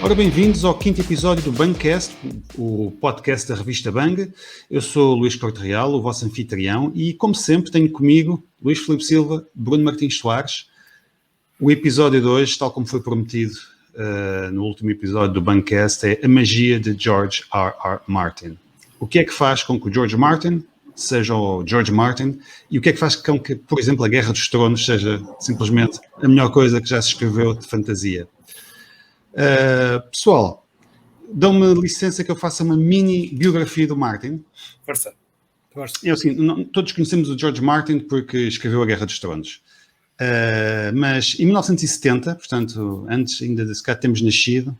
Ora, bem-vindos ao quinto episódio do Bangcast, o podcast da revista Bang. Eu sou o Luís Corte Real, o vosso anfitrião, e como sempre tenho comigo Luís Filipe Silva, Bruno Martins Soares. O episódio de hoje, tal como foi prometido no último episódio do Bangcast, é a magia de George R.R. Martin. O que é que faz com que o George Martin seja o George Martin e o que é que faz com que, por exemplo, a Guerra dos Tronos seja simplesmente a melhor coisa que já se escreveu de fantasia? Pessoal, dão-me licença que eu faça uma mini biografia do Martin. Força. É assim, todos conhecemos o George Martin porque escreveu a Guerra dos Tronos. Mas em 1970, portanto, antes ainda de sequer termos nascido,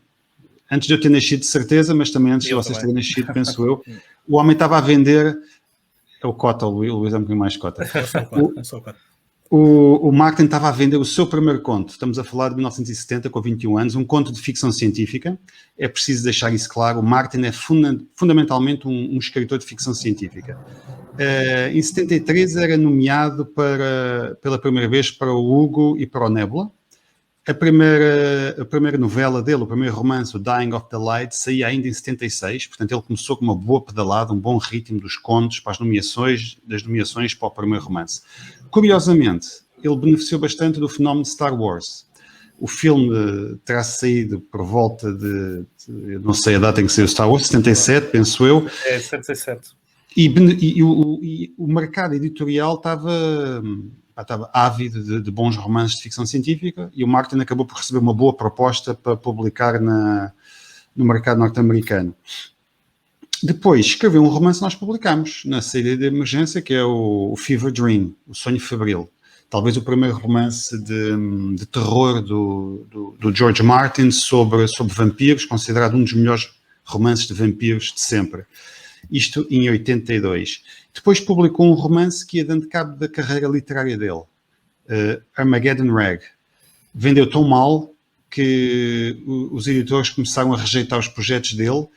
antes de eu ter nascido de certeza, mas também antes de vocês terem nascido, penso eu, o homem estava a vender... É o Cota, o Luís é um bocadinho mais Cota. O Martin estava a vender o seu primeiro conto. Estamos a falar de 1970, com 21 anos, um conto de ficção científica. É preciso deixar isso claro. O Martin é fundamentalmente um escritor de ficção científica. Em 73 era nomeado pela primeira vez para o Hugo e para o Nebula. A primeira novela dele, o primeiro romance, o Dying of the Light, saía ainda em 76, portanto ele começou com uma boa pedalada, um bom ritmo dos contos para das nomeações para o primeiro romance. Curiosamente, ele beneficiou bastante do fenómeno de Star Wars. O filme terá saído por volta eu não sei a data em que saiu Star Wars, 77, penso eu. É, 77. E o mercado editorial estava ávido de bons romances de ficção científica e o Martin acabou por receber uma boa proposta para publicar no mercado norte-americano. Depois escreveu um romance que nós publicamos na saída de emergência, que é o Fever Dream, o Sonho Febril. Talvez o primeiro romance de terror do George Martin sobre vampiros, considerado um dos melhores romances de vampiros de sempre. Isto em 82. Depois publicou um romance que ia dando cabo da carreira literária dele, Armageddon Rag. Vendeu tão mal que os editores começaram a rejeitar os projetos dele,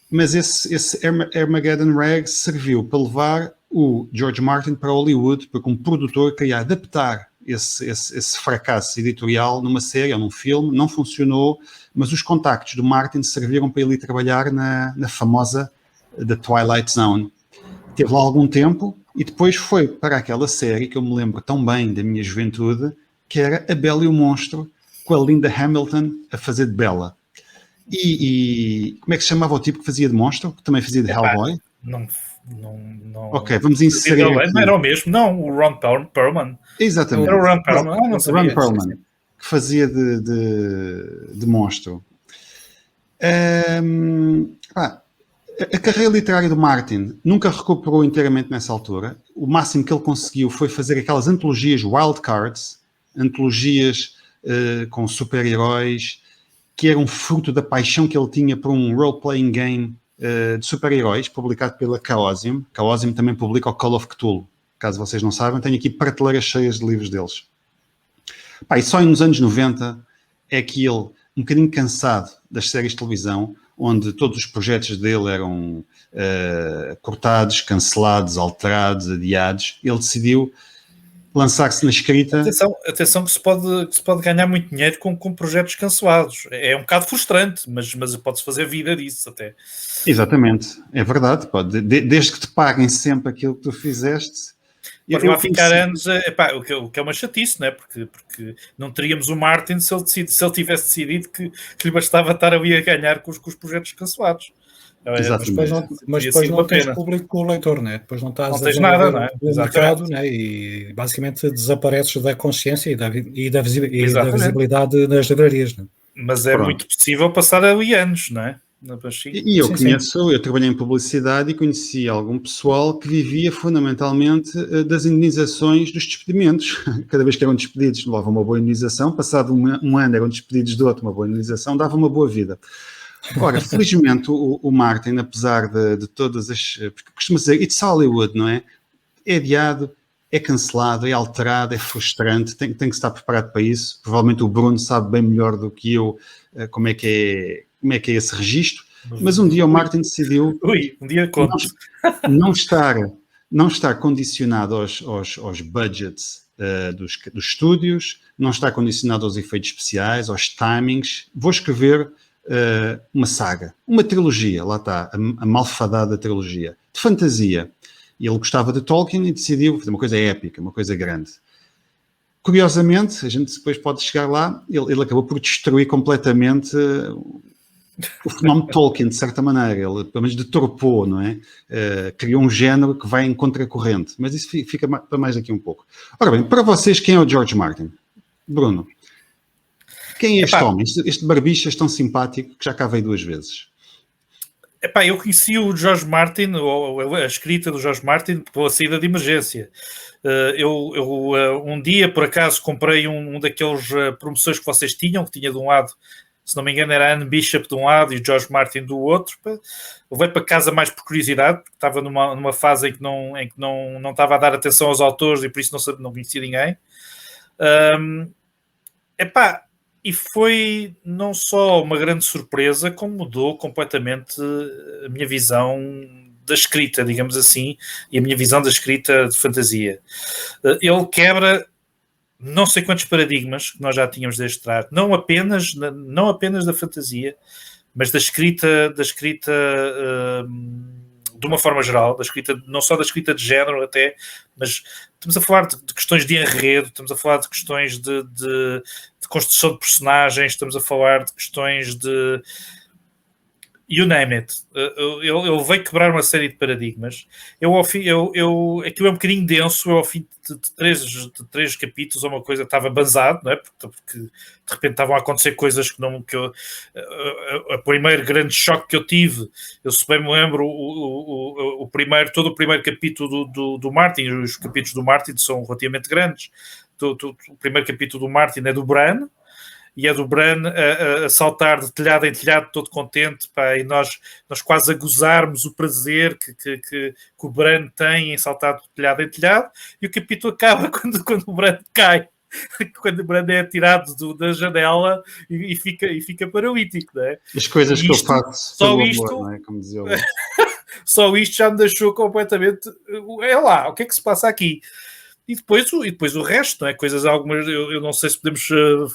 mas esse Armageddon Rag serviu para levar o George Martin para Hollywood, porque um produtor queria adaptar esse fracasso editorial numa série ou num filme. Não funcionou, mas os contactos do Martin serviram para ele ir trabalhar na famosa The Twilight Zone. Teve lá algum tempo e depois foi para aquela série que eu me lembro tão bem da minha juventude, que era A Bela e o Monstro, com a Linda Hamilton a fazer de Bela. E como é que se chamava o tipo que fazia de monstro, que também fazia de Hellboy? Não. Ok, vamos inserir aqui. Não era o mesmo, não, o Ron Perlman. Exatamente. Era o Ron Perlman, não sabia. Ron Perlman, que fazia de monstro. A carreira literária do Martin nunca recuperou inteiramente nessa altura. O máximo que ele conseguiu foi fazer aquelas antologias wildcards, antologias com super-heróis, que eram fruto da paixão que ele tinha por um role-playing game de super-heróis, publicado pela Chaosium. Chaosium também publica o Call of Cthulhu. Caso vocês não saibam, tenho aqui prateleiras cheias de livros deles. E só nos anos 90 é que ele, um bocadinho cansado das séries de televisão, onde todos os projetos dele eram cortados, cancelados, alterados, adiados, ele decidiu lançar-se na escrita. Atenção que se pode ganhar muito dinheiro com projetos cancelados. É um bocado frustrante, mas pode-se fazer vida disso até. Exatamente, é verdade. Desde que te paguem sempre aquilo que tu fizeste. Pode lá ficar anos, o que é uma chatice, não é? Porque não teríamos o Martin se ele tivesse decidido que lhe bastava estar ali a ganhar com os projetos cancelados. Mas depois não tens público com o leitor, né? Depois não estás não tens nada, não é? No mercado, né? E basicamente desapareces da consciência e da visibilidade nas livrarias, né? Mas é muito possível passar ali anos, não é? E eu eu trabalhei em publicidade e conheci algum pessoal que vivia fundamentalmente das indenizações dos despedimentos. Cada vez que eram despedidos, levavam uma boa indenização, passado um ano eram despedidos de outro, uma boa indenização, dava uma boa vida. Ora, felizmente o Martin, apesar de todas as... Porque costuma dizer, it's Hollywood, não é? É adiado, é cancelado, é alterado, é frustrante, tem que estar preparado para isso. Provavelmente o Bruno sabe bem melhor do que eu como é que é esse registro, mas um dia o Martin decidiu não estar condicionado aos budgets dos estúdios, não está condicionado aos efeitos especiais, aos timings. Vou escrever uma saga, uma trilogia, lá está, a malfadada trilogia, de fantasia. E ele gostava de Tolkien e decidiu fazer uma coisa épica, uma coisa grande. Curiosamente, a gente depois pode chegar lá, ele acabou por destruir completamente o fenómeno Tolkien, de certa maneira. Ele, pelo menos, deturpou, não é? Criou um género que vai em contracorrente. Mas isso fica para mais daqui um pouco. Ora bem, para vocês, quem é o George Martin? Bruno, quem é este homem? Este barbichas tão simpático que já cá veio 2 vezes. Eu conheci o George Martin, ou a escrita do George Martin, pela saída de emergência. Eu um dia, por acaso, comprei um daqueles promoções que vocês tinham, que tinha de um lado, se não me engano, era a Anne Bishop de um lado e o George Martin do outro. Levei para casa mais por curiosidade, porque estava numa fase em que não estava a dar atenção aos autores e por isso não conhecia ninguém. E foi não só uma grande surpresa, como mudou completamente a minha visão da escrita, digamos assim, e a minha visão da escrita de fantasia. Ele quebra não sei quantos paradigmas que nós já tínhamos desde trás, não apenas da fantasia, mas da escrita de uma forma geral, da escrita, não só da escrita de género até, mas estamos a falar de questões de enredo, estamos a falar de questões de construção de personagens, estamos a falar de questões de you name it. Ele veio quebrar uma série de paradigmas. Aquilo é um bocadinho denso. Eu, ao fim de três capítulos, ou uma coisa, estava basado, não é? Porque de repente estavam a acontecer coisas que não. O primeiro grande choque que eu tive, eu se bem me lembro, todo o primeiro capítulo do Martin, os capítulos do Martin são relativamente grandes. O primeiro capítulo do Martin é do Bran. E é do Bran a saltar de telhado em telhado, todo contente, e nós quase a gozarmos o prazer que o Bran tem em saltar de telhado em telhado, e o capítulo acaba quando o Bran cai, quando o Bran é atirado da janela e fica paralítico, não é? As coisas que eu faço só pelo isto, amor, não é? Como dizia o só isto já me deixou completamente... É lá, o que é que se passa aqui? E depois o resto, não é? Coisas algumas, eu não sei se podemos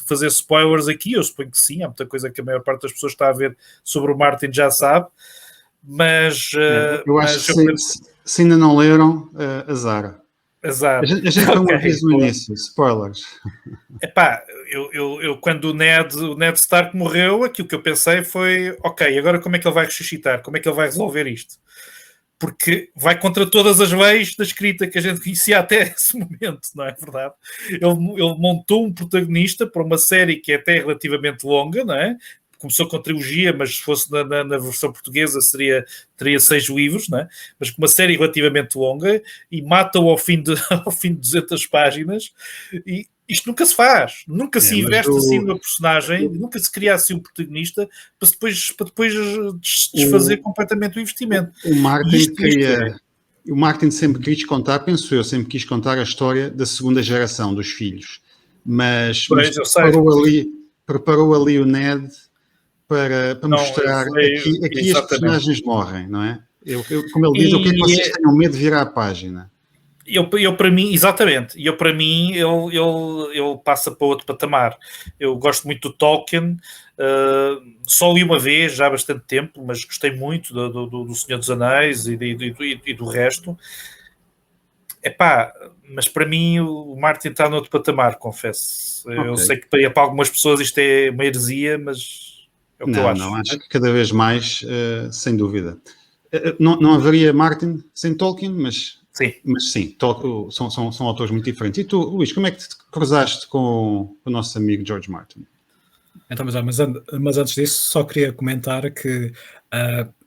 fazer spoilers aqui, eu suponho que sim, há muita coisa que a maior parte das pessoas está a ver sobre o Martin já sabe, mas... eu acho que se ainda não leram, azar. A gente como diz no início, spoilers. Eu quando o Ned Stark morreu, aquilo que eu pensei foi, ok, agora como é que ele vai ressuscitar? Como é que ele vai resolver isto? Porque vai contra todas as leis da escrita que a gente conhecia até esse momento, não é verdade? Ele montou um protagonista para uma série que é até relativamente longa, não é? Começou com a trilogia, mas se fosse na versão portuguesa teria 6 livros, não é? Mas com uma série relativamente longa, e mata-o ao fim de 200 páginas, e isto nunca se faz, nunca se investe assim numa personagem, nunca se cria assim um protagonista para depois desfazer completamente o investimento. O Martin sempre quis contar, penso eu, sempre quis contar a história da segunda geração dos filhos, mas preparou ali o Ned para mostrar aqui as personagens morrem, não é? Como ele diz, eu quero que vocês tenham medo de virar a página. Eu para mim, exatamente, ele passa para outro patamar. Eu gosto muito do Tolkien, só li uma vez, já há bastante tempo, mas gostei muito do Senhor dos Anéis e do resto. Mas para mim o Martin está no outro patamar, confesso. Okay. Eu sei que para algumas pessoas isto é uma heresia, mas é o que eu acho. Não, acho que cada vez mais, sem dúvida. Não haveria Martin sem Tolkien, mas sim, são autores muito diferentes. E tu, Luís, como é que te cruzaste com o nosso amigo George Martin? Então, mas antes disso, só queria comentar que,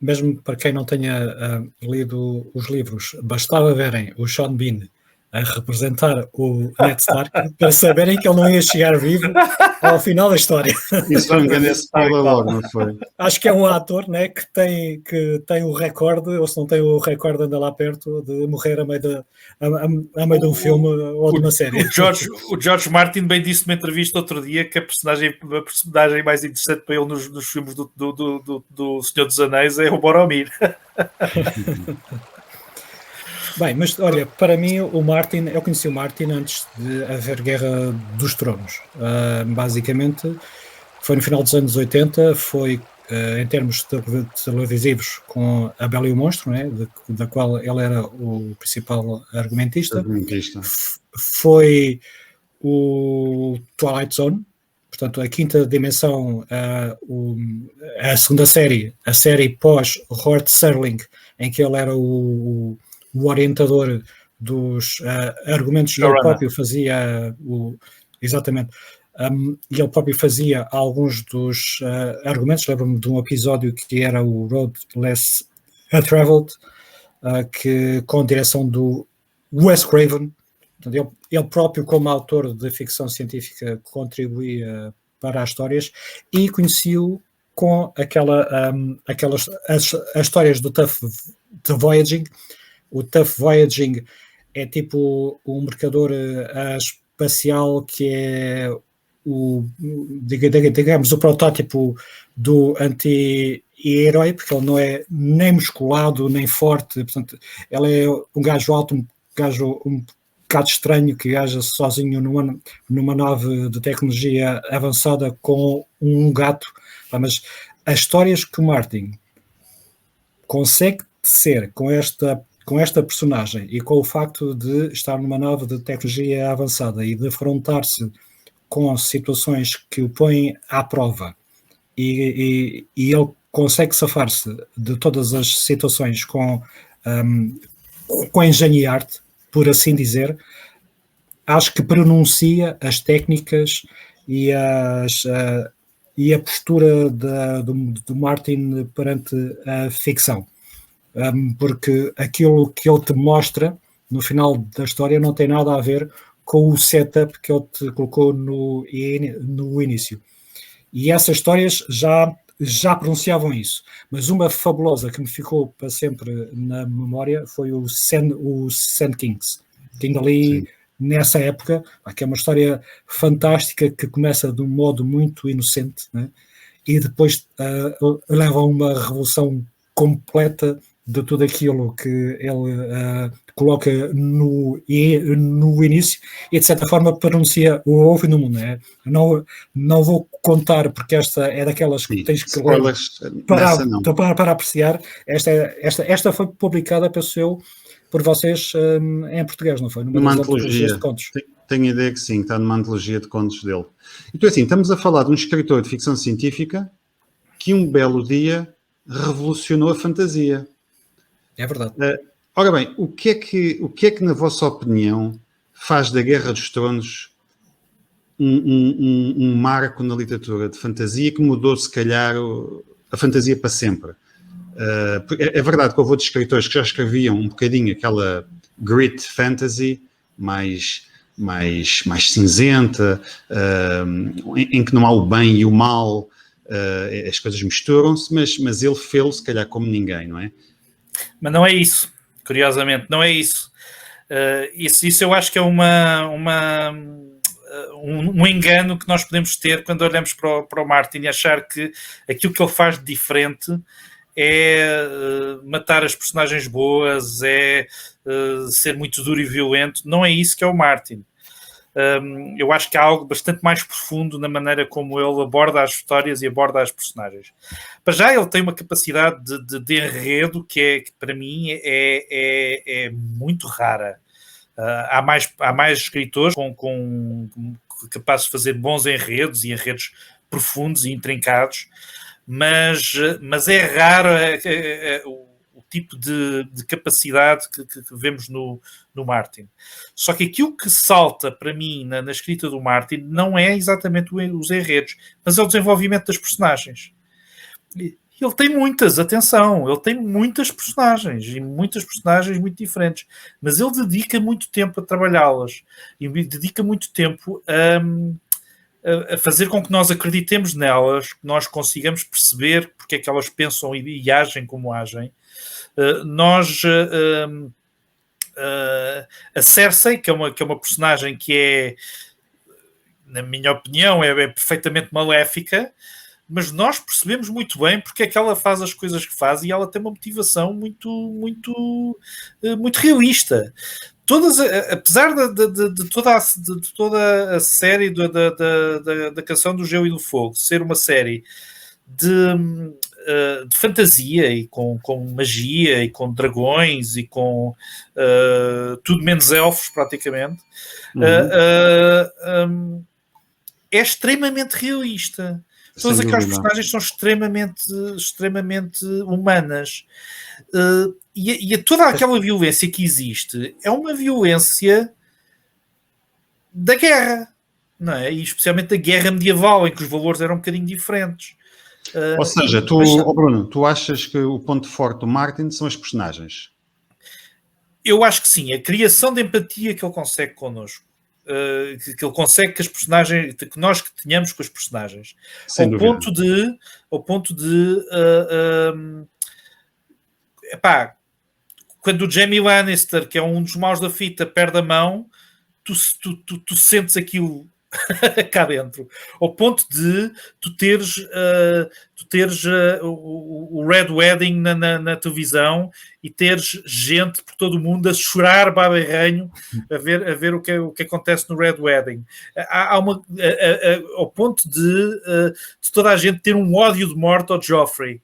mesmo para quem não tenha lido os livros, bastava verem o Sean Bean a representar o Ned Stark para saberem que ele não ia chegar vivo ao final da história. Isso foi um grande spoiler logo, não foi? Acho que é um ator, né, que tem o recorde, ou se não tem o recorde, anda lá perto de morrer a meio de um filme ou de uma série. O George Martin bem disse numa entrevista outro dia que a personagem mais interessante para ele nos filmes do Senhor dos Anéis é o Boromir. Bem, mas olha, para mim eu conheci o Martin antes de haver Guerra dos Tronos. Basicamente, foi no final dos anos 80, foi em termos televisivos com A Bela e o Monstro, né, da qual ele era o principal argumentista. Foi o Twilight Zone, portanto a quinta dimensão, a segunda série, a série pós Rod Serling, em que ele era o orientador dos argumentos, e ele próprio fazia exatamente, e ele próprio fazia alguns dos argumentos. Lembro-me de um episódio que era o Road Less Traveled, que, com a direção do Wes Craven. Portanto, ele próprio, como autor de ficção científica, contribuía para as histórias, e conheci-o com aquelas as histórias do Tough Voyaging. O Tough Voyaging é tipo um mercador espacial que é digamos, o protótipo do anti-herói, porque ele não é nem musculado, nem forte. Portanto, ele é um gajo alto, um bocado estranho, que viaja sozinho numa nave de tecnologia avançada com um gato. Mas as histórias que o Martin consegue ser com esta personagem, e com o facto de estar numa nave de tecnologia avançada e defrontar-se com situações que o põem à prova, e ele consegue safar-se de todas as situações com engenho e arte, por assim dizer, acho que pronuncia as técnicas e a postura do Martin perante a ficção. Porque aquilo que ele te mostra no final da história não tem nada a ver com o setup que ele te colocou no início. E essas histórias já pronunciavam isso. Mas uma fabulosa que me ficou para sempre na memória foi o Sand Kings, que ainda ali, nessa época, que é uma história fantástica, que começa de um modo muito inocente, né? E depois leva a uma revolução completa de tudo aquilo que ele coloca no início, e de certa forma pronuncia o ovo no mundo. Né? Não vou contar, porque esta é daquelas que tens que ler para apreciar. Esta foi publicada, penso eu, por vocês em português, não foi? Numa antologia de contos. Tenho a ideia que sim, está numa antologia de contos dele. Então, assim, estamos a falar de um escritor de ficção científica que um belo dia revolucionou a fantasia. É verdade. Ora bem, o que é que, na vossa opinião, faz da Guerra dos Tronos um marco na literatura de fantasia que mudou, se calhar, a fantasia para sempre? É verdade que houve outros escritores que já escreviam um bocadinho aquela grit fantasy, mais cinzenta, em que não há o bem e o mal, as coisas misturam-se, mas ele fez-lo, se calhar, como ninguém, não é? Mas não é isso, curiosamente, não é isso. Isso eu acho que é um engano que nós podemos ter quando olhamos para o Martin e achar que aquilo que ele faz de diferente é matar as personagens boas, é ser muito duro e violento. Não é isso que é o Martin. Eu acho que há algo bastante mais profundo na maneira como ele aborda as histórias e aborda as personagens. Para já, ele tem uma capacidade de enredo que para mim é muito rara. Há mais escritores capazes de fazer bons enredos e enredos profundos e intrincados, mas é raro o tipo de capacidade que vemos no Martin. Só que aquilo que salta para mim na escrita do Martin não é exatamente os enredos, mas é o desenvolvimento das personagens. Ele tem ele tem muitas personagens, e muitas personagens muito diferentes, mas ele dedica muito tempo a trabalhá-las, e dedica muito tempo a fazer com que nós acreditemos nelas, que nós consigamos perceber porque é que elas pensam e agem como agem. A Cersei, que é uma personagem que é, na minha opinião, é perfeitamente maléfica, mas nós percebemos muito bem porque é que ela faz as coisas que faz, e ela tem uma motivação muito realista. Apesar de toda a série da Canção do Gelo e do Fogo ser uma série de fantasia e com magia e com dragões e com tudo menos elfos praticamente, é extremamente realista. Todas aquelas personagens são extremamente humanas. E toda aquela violência que existe é uma violência da guerra, não é? E especialmente da guerra medieval, em que os valores eram um bocadinho diferentes. Ou seja, Bruno, tu achas que o ponto forte do Martin são as personagens? Eu acho que sim. A criação de empatia que ele consegue connosco. Que ele consegue que as personagens, que nós que tenhamos com as personagens. Ao ponto de quando o Jaime Lannister, que é um dos maus da fita, perde a mão, tu sentes aquilo cá dentro, ao ponto de tu teres o Red Wedding na televisão e teres gente por todo o mundo a chorar baba e ranho a ver o que acontece no Red Wedding. Ao ponto de toda a gente ter um ódio de morte ao Joffrey.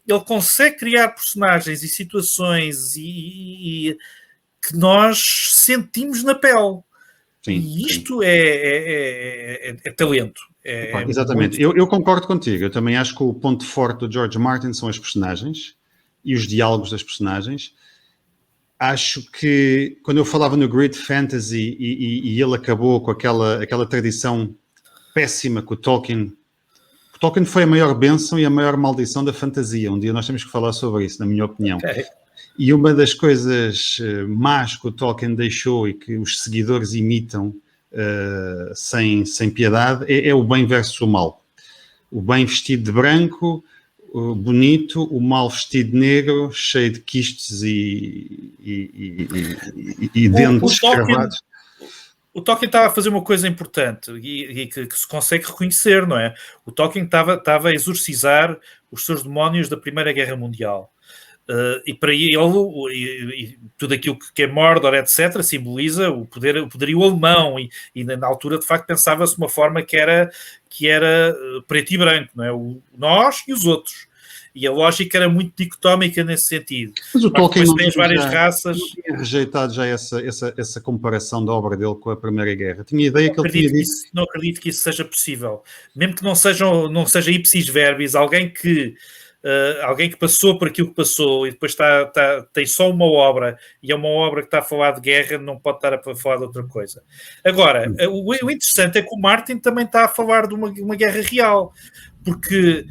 Ele consegue criar personagens e situações e que nós sentimos na pele. Sim, e isto é talento. Exatamente. Eu concordo contigo. Eu também acho que o ponto forte do George Martin são as personagens e os diálogos das personagens. Acho que quando eu falava no Grid Fantasy e ele acabou com aquela tradição péssima que o Tolkien foi a maior bênção e a maior maldição da fantasia. Um dia nós temos que falar sobre isso, na minha opinião. Okay. E uma das coisas más que o Tolkien deixou e que os seguidores imitam sem piedade é o bem versus o mal. O bem vestido de branco, bonito, o mal vestido de negro, cheio de quistes e dentes cravados. O Tolkien estava a fazer uma coisa importante e que se consegue reconhecer, não é? O Tolkien estava a exorcizar os seus demónios da Primeira Guerra Mundial. E para ele, tudo aquilo que é Mordor, etc., simboliza o poderio alemão e na altura, de facto, pensava-se uma forma que era preto e branco, não é? Nós e os outros. E a lógica era muito dicotómica nesse sentido. Mas o Tolkien não tem várias raças. Não tinha rejeitado já essa comparação da obra dele com a Primeira Guerra. Tinha ideia que ele tinha dito. Não acredito que isso seja possível. Mesmo que não seja ipsis verbis, alguém que passou por aquilo que passou e depois tem só uma obra e é uma obra que está a falar de guerra, não pode estar a falar de outra coisa. Agora, o interessante é que o Martin também está a falar de uma guerra real, porque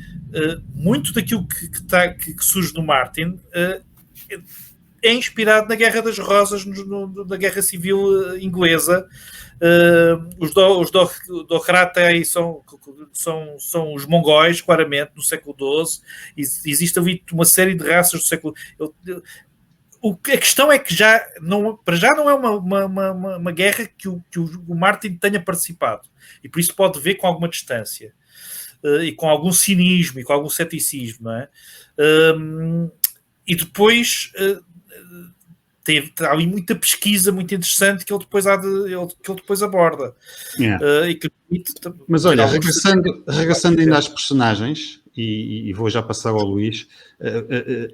muito daquilo que surge no Martin é inspirado na Guerra das Rosas, na Guerra Civil Inglesa. Os Dothraki são os mongóis, claramente, no século XII. Existe ali uma série de raças do século... A questão é que para já não é uma guerra que o Martin tenha participado. E por isso pode ver com alguma distância. E com algum cinismo e com algum ceticismo, não é? E depois... Há ali muita pesquisa muito interessante que ele depois aborda. Yeah. Mas olha, regressando ainda às personagens, e vou já passar ao Luís,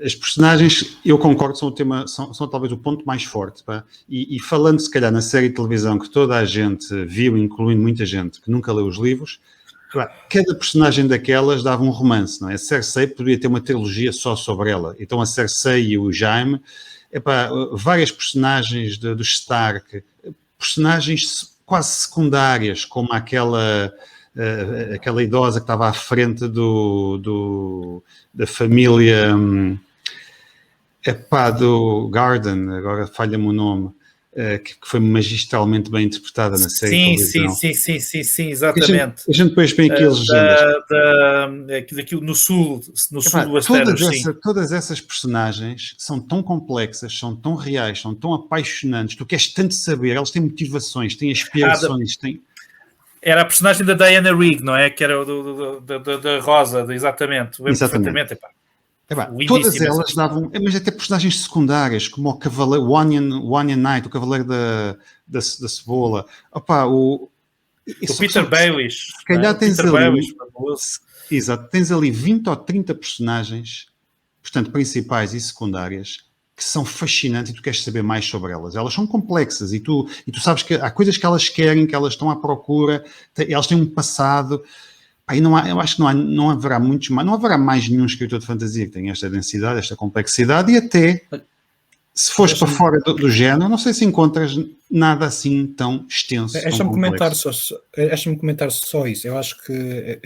as personagens, eu concordo, são talvez o ponto mais forte. Pá? E falando se calhar na série de televisão que toda a gente viu, incluindo muita gente que nunca leu os livros, cada personagem daquelas dava um romance, não é? A Cersei poderia ter uma trilogia só sobre ela. Então a Cersei e o Jaime... várias personagens dos Stark, personagens quase secundárias, como aquela idosa que estava à frente da família do Garden, agora falha-me o nome, que foi magistralmente bem interpretada na série. Sim, exatamente. A gente depois vem aqui as legendas. Daquilo no sul do Westeros, todas essas personagens são tão complexas, são tão reais, são tão apaixonantes, tu queres tanto saber, elas têm motivações, têm aspirações, Era a personagem da Diana Rigg, não é? Que era da Rosa, exatamente. Perfeitamente. Todas elas davam, mas até personagens secundárias, como o Cavaleiro, o Onion Knight, o Cavaleiro da Cebola. O Peter Baelish. Se calhar tens Peter ali, Baelish, fabuloso. exato, tens ali 20 ou 30 personagens, portanto, principais e secundárias, que são fascinantes e tu queres saber mais sobre elas. Elas são complexas e tu sabes que há coisas que elas querem, que elas estão à procura, elas têm um passado. Aí não há, eu acho que não haverá muitos mais, não haverá mais nenhum escritor de fantasia que tenha esta densidade, esta complexidade, e até se fores para fora do género, não sei se encontras nada assim tão extenso. Deixa-me comentar só isso. Eu acho que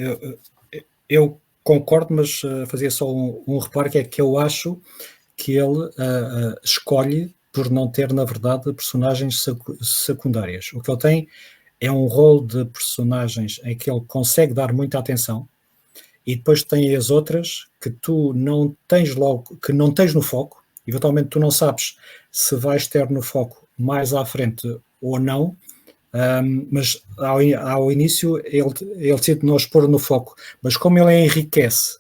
eu concordo, mas fazia só um reparo, que é que eu acho que ele escolhe por não ter, na verdade, personagens secundárias. O que ele tem é um rol de personagens em que ele consegue dar muita atenção, e depois tem as outras que tu não tens logo, que não tens no foco. Eventualmente tu não sabes se vais ter no foco mais à frente ou não, mas ao início ele decide não os pôr no foco. Mas como ele enriquece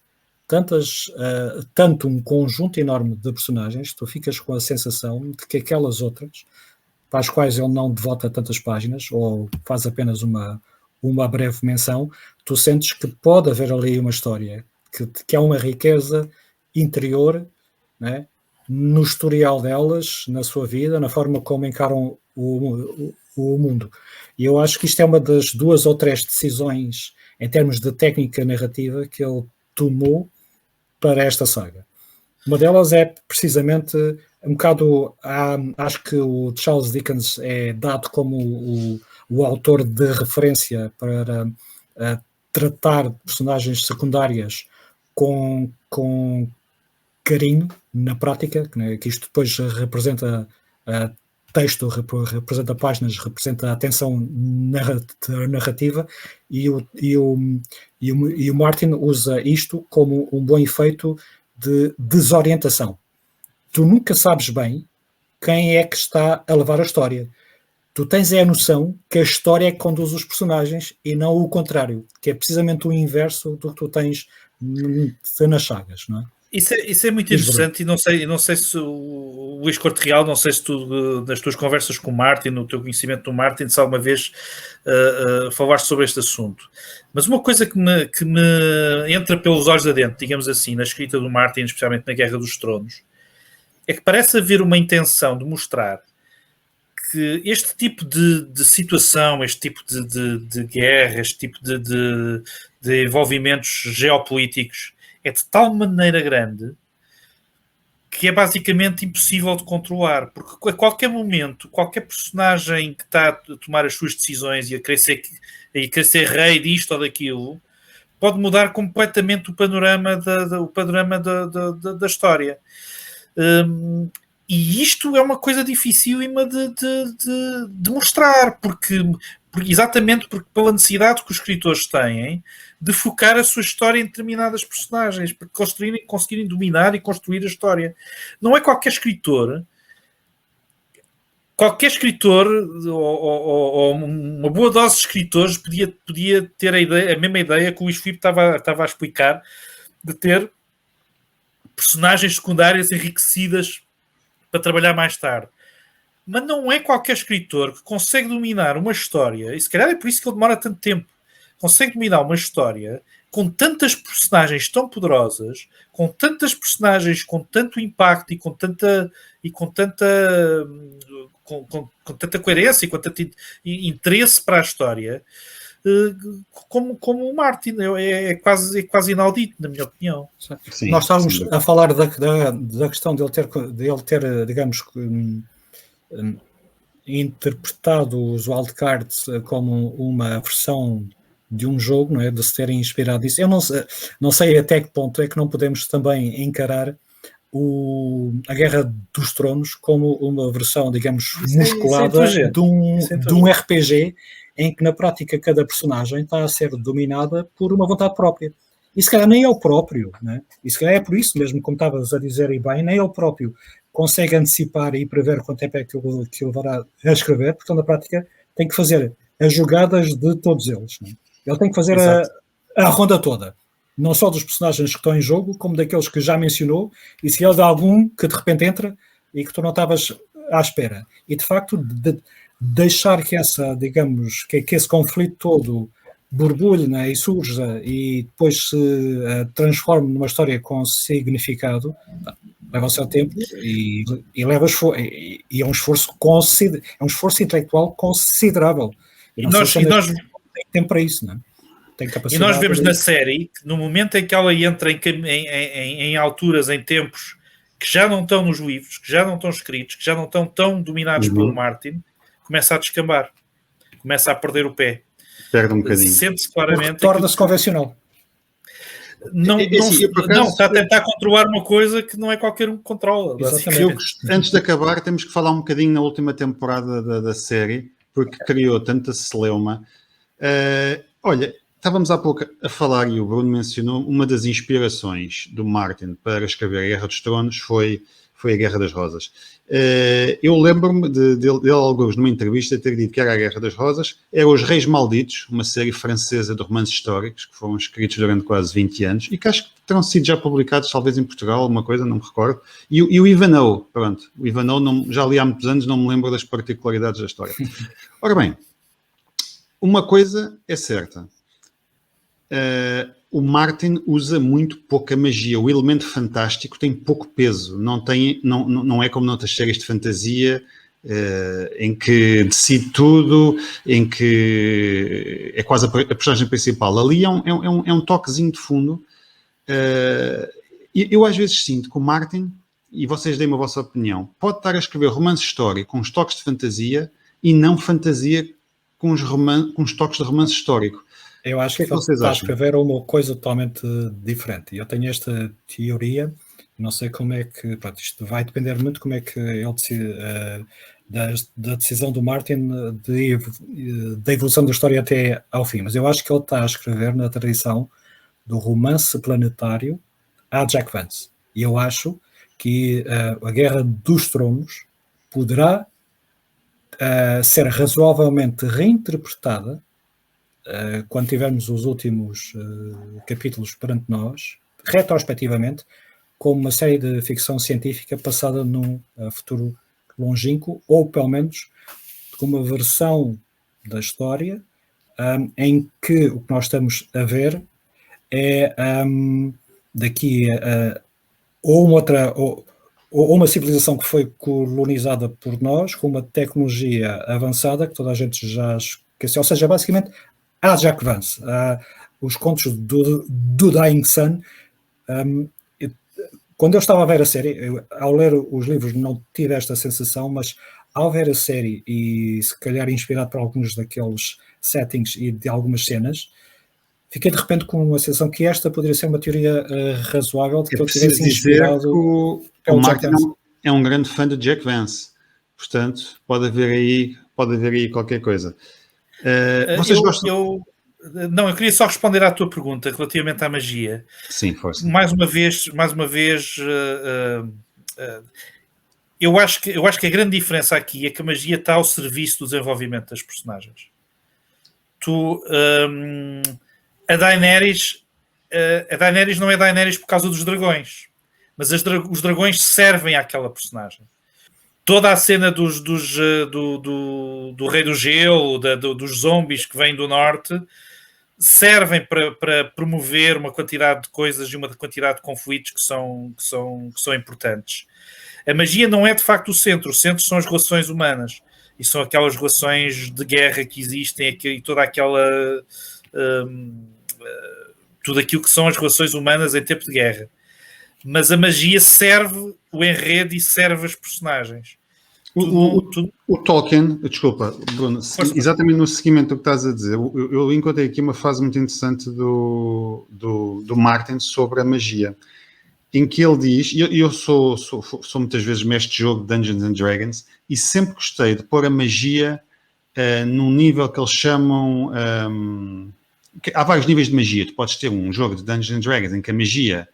tanto um conjunto enorme de personagens, tu ficas com a sensação de que aquelas outras, para as quais ele não devota tantas páginas, ou faz apenas uma breve menção, tu sentes que pode haver ali uma história, que há uma riqueza interior, né, no historial delas, na sua vida, na forma como encaram o mundo. E eu acho que isto é uma das 2 ou 3 decisões, em termos de técnica narrativa, que ele tomou para esta saga. Uma delas é precisamente um bocado, acho que o Charles Dickens é dado como o autor de referência para tratar personagens secundárias com carinho na prática, que isto depois representa texto, representa páginas, representa a tensão narrativa, e o Martin usa isto como um bom efeito de desorientação. Tu nunca sabes bem quem é que está a levar a história. Tu tens a noção que a história é que conduz os personagens e não o contrário, que é precisamente o inverso do que tu tens nas sagas, não é? Isso é muito interessante, e não sei se o Luís Corte Real, não sei se tu, nas tuas conversas com o Martin, no teu conhecimento do Martin, se alguma vez falaste sobre este assunto. Mas uma coisa que me entra pelos olhos adentro, digamos assim, na escrita do Martin, especialmente na Guerra dos Tronos, é que parece haver uma intenção de mostrar que este tipo de situação, este tipo de guerra, este tipo de envolvimentos geopolíticos é de tal maneira grande que é basicamente impossível de controlar, porque a qualquer momento, qualquer personagem que está a tomar as suas decisões e a querer ser rei disto ou daquilo, pode mudar completamente o panorama da história. E isto é uma coisa dificílima de mostrar, exatamente porque pela necessidade que os escritores têm de focar a sua história em determinadas personagens, para conseguirem dominar e construir a história. Não é qualquer escritor ou uma boa dose de escritores podia ter a mesma ideia que o Luís Filipe estava a explicar, de ter personagens secundárias enriquecidas para trabalhar mais tarde. Mas não é qualquer escritor que consegue dominar uma história, e se calhar é por isso que ele demora tanto tempo, consegue dominar uma história com tantas personagens tão poderosas, com tantas personagens com tanto impacto e com tanta coerência e com tanto interesse para a história, como o Martin. É quase inaudito, na minha opinião. Sim, nós estávamos a falar da questão de ele ter, digamos, interpretado os wildcards como uma versão de um jogo, não é? De se terem inspirado nisso. Eu não sei até que ponto é que não podemos também encarar a Guerra dos Tronos como uma versão, digamos, musculada de um RPG, em que na prática cada personagem está a ser dominada por uma vontade própria. E se calhar nem ele próprio, né? E se calhar é por isso mesmo, como estavas a dizer e bem, nem ele próprio consegue antecipar e prever quanto tempo é que ele levará a escrever, portanto na prática tem que fazer as jogadas de todos eles, né? Ele tem que fazer a ronda toda, não só dos personagens que estão em jogo, como daqueles que já mencionou, e se ele dá algum que de repente entra e que tu não estavas à espera. E de facto, deixar que digamos, que esse conflito todo borbulhe, né, e surja e depois se transforme numa história com significado, leva o seu tempo e leva e é um esforço intelectual considerável. E nós tem tempo para isso, não é? Tem capacidade. E nós vemos na série que no momento em que ela entra em alturas, em tempos que já não estão nos livros, que já não estão escritos, que já não estão tão dominados pelo Martin, começa a descambar, começa a perder o pé. Perde um bocadinho. Sente-se claramente. Torna-se convencional. Não, está a tentar controlar uma coisa que não é qualquer um que controla. Antes de acabar, temos que falar um bocadinho na última temporada da série, porque criou tanta celeuma. Olha, estávamos há pouco a falar, e o Bruno mencionou, uma das inspirações do Martin para escrever a Guerra dos Tronos foi a Guerra das Rosas. Eu lembro-me dele alguns numa entrevista ter dito que era a Guerra das Rosas, era Os Reis Malditos, uma série francesa de romances históricos que foram escritos durante quase 20 anos e que acho que terão sido já publicados talvez em Portugal, alguma coisa, não me recordo. E o Ivanhoe, pronto, o Ivanhoe já li há muitos anos, não me lembro das particularidades da história. Ora bem, uma coisa é certa. O Martin usa muito pouca magia. O elemento fantástico tem pouco peso. Não é como noutras séries de fantasia em que decide tudo, em que é quase a personagem principal. Ali é um toquezinho de fundo. Eu às vezes sinto que o Martin, e vocês deem-me a vossa opinião, pode estar a escrever romance histórico com os toques de fantasia e não fantasia com os toques de romance histórico. Eu acho que ele está a escrever uma coisa totalmente diferente. Eu tenho esta teoria, não sei como é que... Pronto, isto vai depender muito como é que ele decide, da decisão do Martin da evolução da história até ao fim. Mas eu acho que ele está a escrever na tradição do romance planetário a Jack Vance. E eu acho que a Guerra dos Tronos poderá ser razoavelmente reinterpretada quando tivermos os últimos capítulos perante nós, retrospectivamente, como uma série de ficção científica passada num futuro longínquo, ou pelo menos com uma versão da história em que o que nós estamos a ver é daqui a ou uma civilização que foi colonizada por nós, com uma tecnologia avançada que toda a gente já esqueceu, ou seja, basicamente há Jack Vance, os contos do Dying Sun. Quando eu estava a ver a série, ao ler os livros não tive esta sensação, mas ao ver a série e se calhar inspirado por alguns daqueles settings e de algumas cenas, fiquei de repente com a sensação que esta poderia ser uma teoria razoável de que eu tivesse inspirado. O Martin é um grande fã de Jack Vance, portanto pode haver aí qualquer coisa. Vocês gostam? Não, eu queria só responder à tua pergunta relativamente à magia. Sim, força. Mais uma vez, eu acho que a grande diferença aqui é que a magia está ao serviço do desenvolvimento das personagens. A Daenerys não é Daenerys por causa dos dragões, mas os dragões servem àquela personagem. Toda a cena do Rei do Gelo, dos zombies que vêm do norte, servem para promover uma quantidade de coisas e uma quantidade de conflitos que são importantes. A magia não é de facto o centro são as relações humanas e são aquelas relações de guerra que existem e toda aquela tudo aquilo que são as relações humanas em tempo de guerra. Mas a magia serve o enredo e serve as personagens. O Tolkien, desculpa, Bruno, exatamente no seguimento do que estás a dizer, eu encontrei aqui uma frase muito interessante do Martin sobre a magia, em que ele diz, e eu sou muitas vezes mestre de jogo de Dungeons and Dragons, e sempre gostei de pôr a magia num nível que eles chamam... há vários níveis de magia. Tu podes ter um jogo de Dungeons and Dragons em que a magia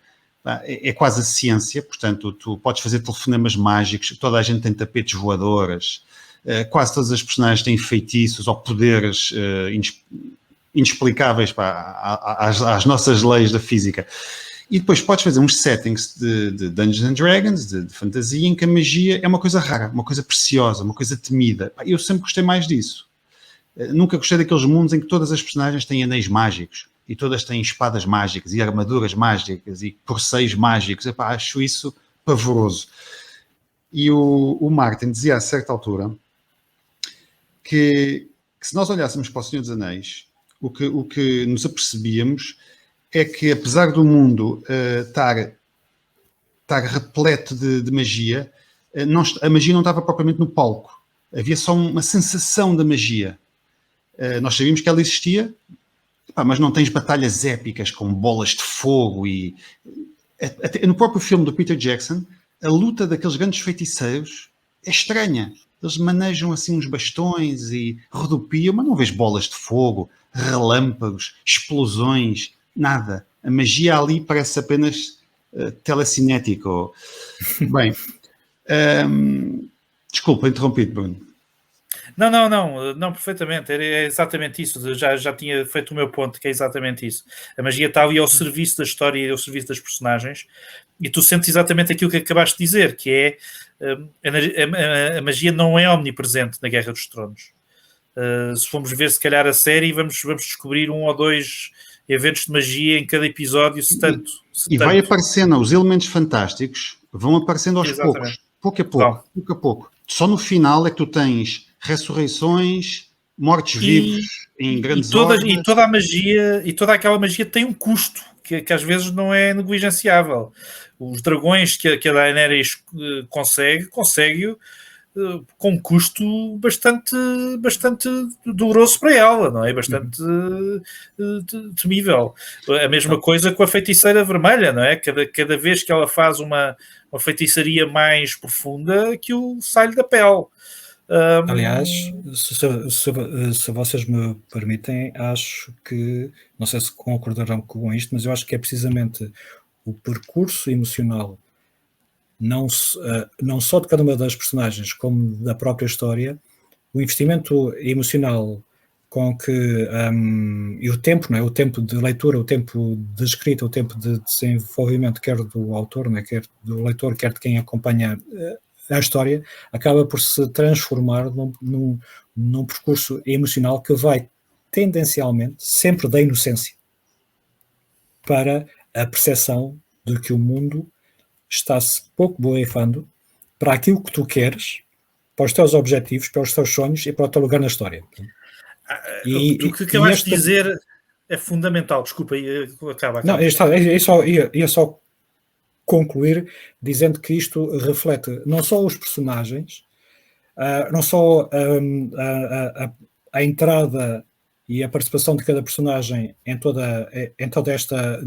é quase a ciência, portanto tu podes fazer telefonemas mágicos, toda a gente tem tapetes voadoras, quase todas as personagens têm feitiços ou poderes inexplicáveis às nossas leis da física. E depois podes fazer uns settings de Dungeons and Dragons, de fantasia, em que a magia é uma coisa rara, uma coisa preciosa, uma coisa temida. Eu sempre gostei mais disso. Nunca gostei daqueles mundos em que todas as personagens têm anéis mágicos e todas têm espadas mágicas e armaduras mágicas e corceios mágicos. Epá, acho isso pavoroso. E o Martin dizia a certa altura que se nós olhássemos para o Senhor dos Anéis, o que nos apercebíamos é que, apesar do mundo estar repleto de magia, a magia não estava propriamente no palco. Havia só uma sensação da magia. Nós sabíamos que ela existia, mas não tens batalhas épicas com bolas de fogo e... Até no próprio filme do Peter Jackson, a luta daqueles grandes feiticeiros é estranha. Eles manejam assim uns bastões e rodopiam, mas não vês bolas de fogo, relâmpagos, explosões, nada. A magia ali parece apenas telecinético. Bem, desculpa, interrompi-te, Bruno. Não, perfeitamente, é exatamente isso, já tinha feito o meu ponto, que é exatamente isso. A magia está ali ao serviço da história e ao serviço das personagens, e tu sentes exatamente aquilo que acabaste de dizer, que é a magia não é omnipresente na Guerra dos Tronos. Se formos ver se calhar a série, vamos descobrir 1 ou 2 eventos de magia em cada episódio, se tanto. Vai aparecendo, os elementos fantásticos vão aparecendo aos poucos, pouco a pouco. Só no final é que tu tens ressurreições, mortos-vivos em grandes hordas. E toda a magia, e toda aquela magia tem um custo que às vezes não é negligenciável. Os dragões que a Daenerys consegue com um custo bastante doloroso para ela, não é? Bastante temível. A mesma coisa com a feiticeira vermelha, não é? Cada vez que ela faz uma feitiçaria mais profunda, aquilo sai-lhe da pele. Aliás, se vocês me permitem, acho que, não sei se concordarão com isto, mas eu acho que é precisamente o percurso emocional, não só de cada uma das personagens, como da própria história, o investimento emocional com que e o tempo, não é? O tempo de leitura, o tempo de escrita, o tempo de desenvolvimento, quer do autor, não é? Quer do leitor, quer de quem acompanha a história, acaba por se transformar num percurso emocional que vai tendencialmente sempre da inocência para a percepção de que o mundo está-se pouco borrifando para aquilo que tu queres, para os teus objetivos, para os teus sonhos e para o teu lugar na história. O que acabaste de dizer é fundamental. Desculpa, acaba. Não, ia só concluir dizendo que isto reflete não só os personagens, não só a entrada e a participação de cada personagem em toda esta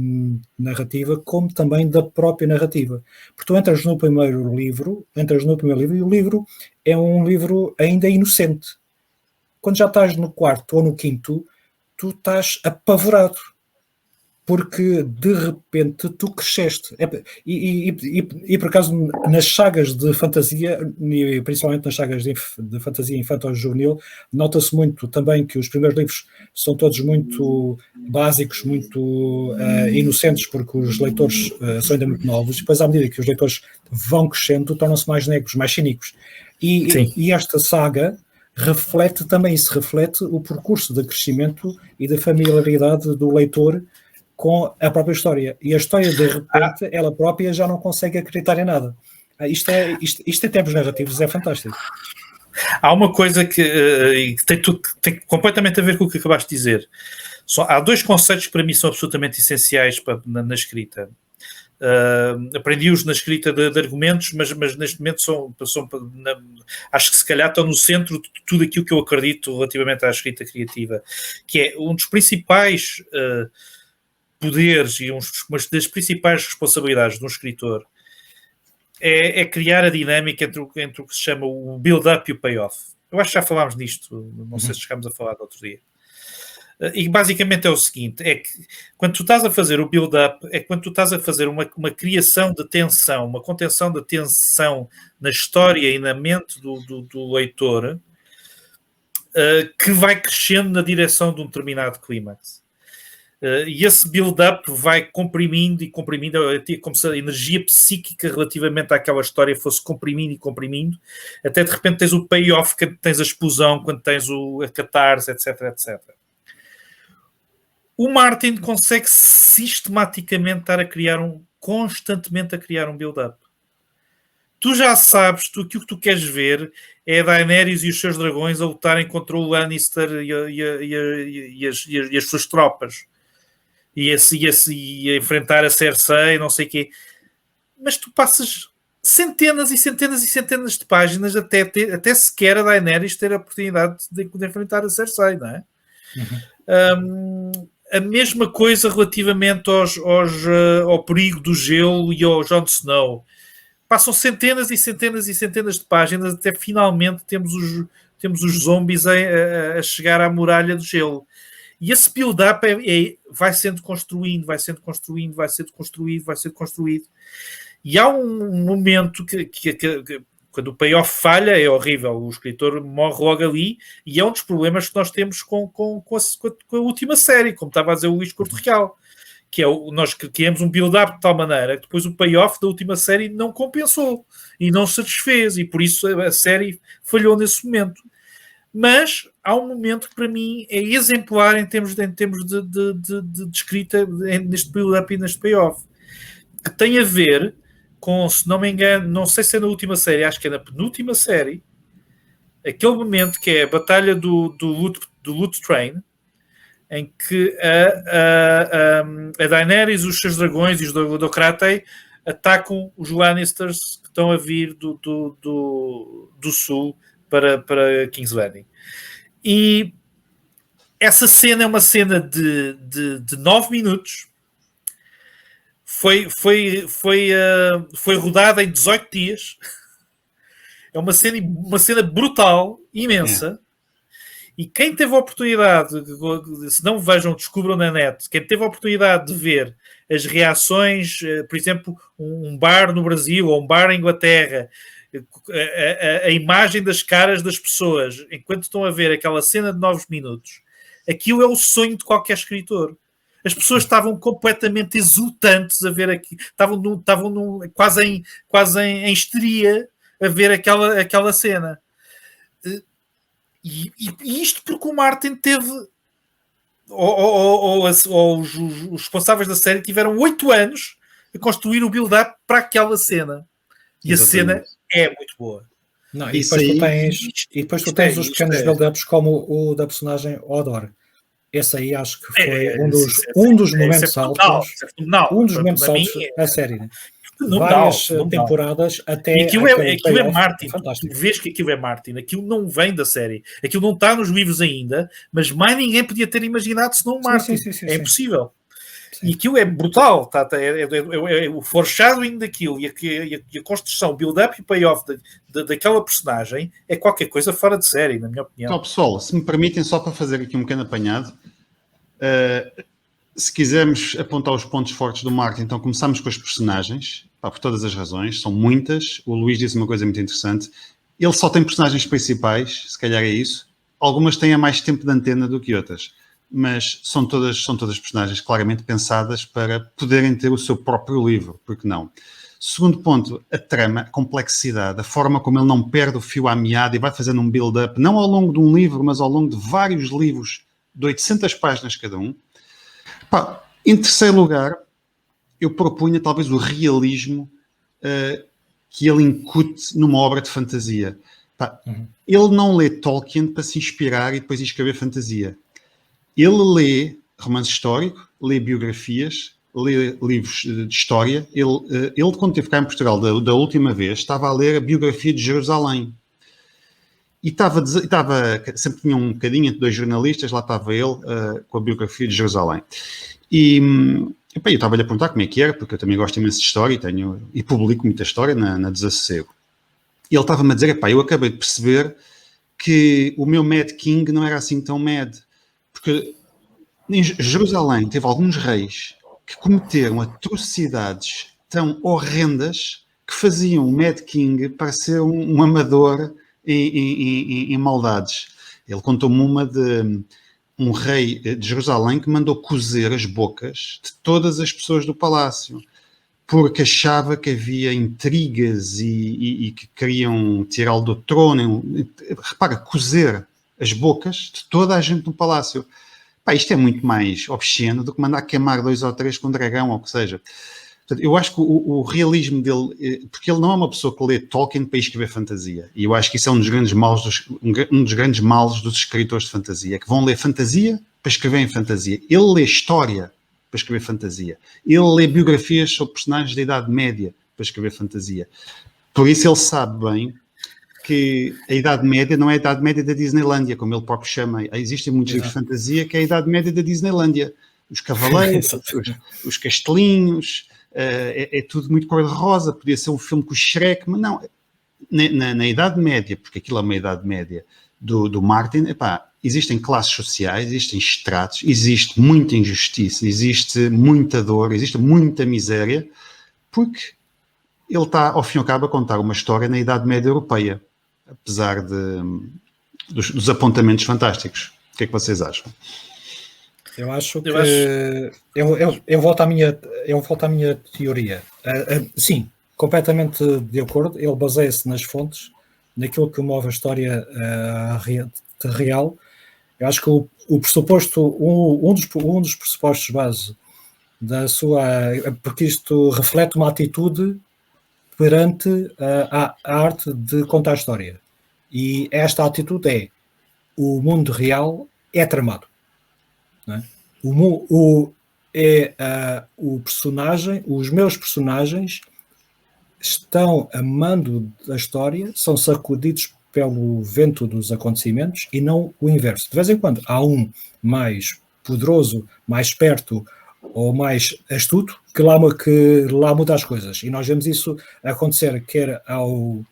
narrativa, como também da própria narrativa. Porque tu entras no primeiro livro e o livro é um livro ainda inocente. Quando já estás no quarto ou no quinto, tu estás apavorado. Porque de repente tu cresceste. E por acaso nas sagas de fantasia, e principalmente nas sagas de fantasia infantil-juvenil, nota-se muito também que os primeiros livros são todos muito básicos, muito inocentes, porque os leitores são ainda muito novos, e depois à medida que os leitores vão crescendo, tornam-se mais negros, mais cínicos. E esta saga reflete o percurso de crescimento e de familiaridade do leitor com a própria história. E a história, de repente, ela própria já não consegue acreditar em nada. Isto em termos narrativos é fantástico. Há uma coisa que tem completamente a ver com o que acabaste de dizer. Há 2 conceitos que para mim são absolutamente essenciais na escrita. Aprendi-os na escrita de argumentos, mas neste momento acho que se calhar estão no centro de tudo aquilo que eu acredito relativamente à escrita criativa, que é um dos principais poderes e uma das principais responsabilidades de um escritor é criar a dinâmica entre o que se chama o build-up e o payoff. Eu acho que já falámos disto, não sei se chegámos a falar no outro dia. E basicamente é o seguinte, é que quando tu estás a fazer o build-up, é quando tu estás a fazer uma criação de tensão, uma contenção de tensão na história e na mente do leitor, que vai crescendo na direção de um determinado clímax. E esse build-up vai comprimindo e comprimindo, como se a energia psíquica relativamente àquela história fosse comprimindo e comprimindo, até de repente tens o payoff, quando tens a explosão, quando tens a catarse, etc, etc. O Martin consegue sistematicamente estar a criar constantemente a criar um build-up. Tu já sabes que o que tu queres ver é a Daenerys e os seus dragões a lutarem contra o Lannister e as suas tropas. E a enfrentar a Cersei, não sei o quê. Mas tu passas centenas e centenas e centenas de páginas até sequer a Daenerys ter a oportunidade de enfrentar a Cersei, não é? A mesma coisa relativamente ao perigo do gelo e ao Jon Snow. Passam centenas e centenas e centenas de páginas até finalmente temos os zombies a chegar à muralha do gelo. E esse build-up vai sendo construído. E há um momento que quando o payoff falha, é horrível. O escritor morre logo ali e é um dos problemas que nós temos com a última série, como estava a dizer o Luís Corte Real, que é nós criamos um build-up de tal maneira que depois o payoff da última série não compensou e não satisfez, e por isso a série falhou nesse momento. Mas há um momento que para mim é exemplar em termos de escrita neste build-up e neste payoff, que tem a ver com, se não me engano, não sei se é na última série, acho que é na penúltima série, aquele momento que é a batalha do Loot Train, em que a Daenerys, os seus dragões e os Dothraki atacam os Lannisters que estão a vir do sul para King's Landing. E essa cena é uma cena de 9 minutos. Foi rodada em 18 dias. É uma cena brutal, imensa. E quem teve a oportunidade, se não vejam, descubram na net, quem teve a oportunidade de ver as reações, por exemplo, um bar no Brasil ou um bar em Inglaterra, a imagem das caras das pessoas enquanto estão a ver aquela cena de 9 minutos, aquilo é o sonho de qualquer escritor. As pessoas estavam completamente exultantes a ver aqui, estavam quase em histeria a ver aquela cena. E isto porque o Martin teve, ou os responsáveis da série tiveram 8 anos a construir o build-up para aquela cena. E exatamente. A cena é muito boa. Não, e depois tu tens os pequenos build-ups como o da personagem Hodor. Esse aí acho que foi um dos momentos altos. Um dos momentos altos da série. Né? Várias temporadas até. E aquilo é Martin. Tu vês que aquilo é Martin. Aquilo não vem da série. Aquilo não está nos livros ainda, mas mais ninguém podia ter imaginado senão o Martin. Sim, é impossível. Sim. E aquilo é brutal. É o foreshadowing daquilo e a construção, o build-up e o payoff daquela personagem é qualquer coisa fora de série, na minha opinião. Então, pessoal, se me permitem, só para fazer aqui um pequeno apanhado, se quisermos apontar os pontos fortes do Martin, então começamos com os personagens, por todas as razões, são muitas. O Luís disse uma coisa muito interessante. Ele só tem personagens principais, se calhar é isso. Algumas têm mais tempo de antena do que outras, mas são todas personagens claramente pensadas para poderem ter o seu próprio livro, porque não? Segundo ponto, a trama, a complexidade, a forma como ele não perde o fio à meada e vai fazendo um build-up, não ao longo de um livro, mas ao longo de vários livros de 800 páginas cada um. Em terceiro lugar, eu propunha talvez o realismo que ele incute numa obra de fantasia. Ele não lê Tolkien para se inspirar e depois escrever fantasia. Ele lê romance histórico, lê biografias, lê livros de história. Ele quando esteve cá em Portugal da última vez, estava a ler a biografia de Jerusalém. E sempre tinha um bocadinho entre 2 jornalistas, lá estava ele com a biografia de Jerusalém. E eu estava-lhe a perguntar como é que era, porque eu também gosto imenso de história e publico muita história na Desassossego. E ele estava-me a dizer, eu acabei de perceber que o meu Mad King não era assim tão mad. Porque em Jerusalém teve alguns reis que cometeram atrocidades tão horrendas que faziam o Mad King parecer um amador em maldades. Ele contou-me uma de um rei de Jerusalém que mandou cozer as bocas de todas as pessoas do palácio, porque achava que havia intrigas e que queriam tirá-lo do trono. Repara, cozer as bocas de toda a gente no palácio. Pá, isto é muito mais obsceno do que mandar queimar 2 ou 3 com um dragão, ou o que seja. Portanto, eu acho que o realismo dele, porque ele não é uma pessoa que lê Tolkien para escrever fantasia, e eu acho que isso é um dos grandes males dos escritores de fantasia, que vão ler fantasia para escrever em fantasia. Ele lê história para escrever fantasia. Ele lê biografias sobre personagens da Idade Média para escrever fantasia. Por isso ele sabe bem que a Idade Média não é a Idade Média da Disneylândia, como ele próprio chama. Existem muitos livros de fantasia que é a Idade Média da Disneylândia. Os cavaleiros, os castelinhos, é tudo muito cor-de-rosa. Podia ser um filme com o Shrek, mas não. Na Idade Média, porque aquilo é uma Idade Média do Martin, existem classes sociais, existem estratos, existe muita injustiça, existe muita dor, existe muita miséria, porque ele está, ao fim e ao cabo, a contar uma história na Idade Média Europeia, apesar dos apontamentos fantásticos. O que é que vocês acham? Eu acho que eu volto à minha teoria. Sim, completamente de acordo. Ele baseia-se nas fontes, naquilo que move a história real. Eu acho que o pressuposto, um dos pressupostos base da sua, porque isto reflete uma atitude perante a arte de contar a história. E esta atitude é: o mundo real é tramado. Não é? O personagem, os meus personagens estão a mando da história, são sacudidos pelo vento dos acontecimentos e não o inverso. De vez em quando há um mais poderoso, mais esperto ou mais astuto que lá muda as coisas. E nós vemos isso acontecer quer ao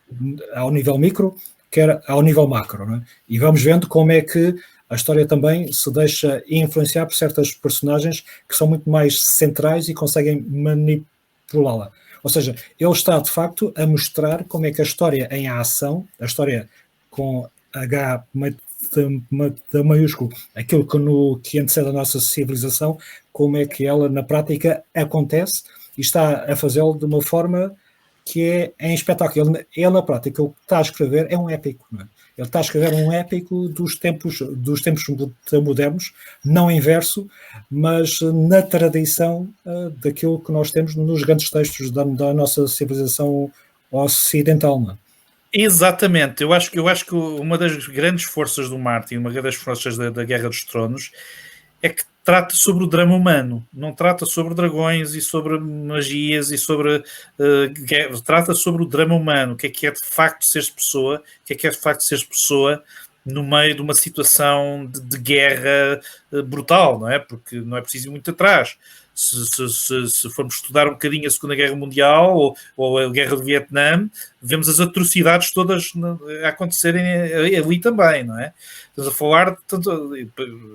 nível micro, quer ao nível macro. Não é? E vamos vendo como é que a história também se deixa influenciar por certas personagens que são muito mais centrais e conseguem manipulá-la. Ou seja, ele está, de facto, a mostrar como é que a história em ação, a história com H maiúsculo, aquilo que antecede a nossa civilização, como é que ela, na prática, acontece e está a fazê-lo de uma forma que é em espetáculo. Ele, na prática, o que está a escrever é um épico, não é? Ele está a escrever um épico dos tempos modernos, não em verso, mas na tradição daquilo que nós temos nos grandes textos da nossa civilização ocidental. Não é? Exatamente. Eu acho que uma das grandes forças do Martin, uma das forças da Guerra dos Tronos, é que trata sobre o drama humano, não trata sobre dragões e sobre magias e sobre trata sobre o drama humano, o que é de facto seres pessoa, o que é de facto seres pessoa no meio de uma situação de guerra brutal, não é? Porque não é preciso ir muito atrás. Se formos estudar um bocadinho a Segunda Guerra Mundial ou a Guerra do Vietnã, vemos as atrocidades todas a acontecerem ali também, não é? Estamos a falar,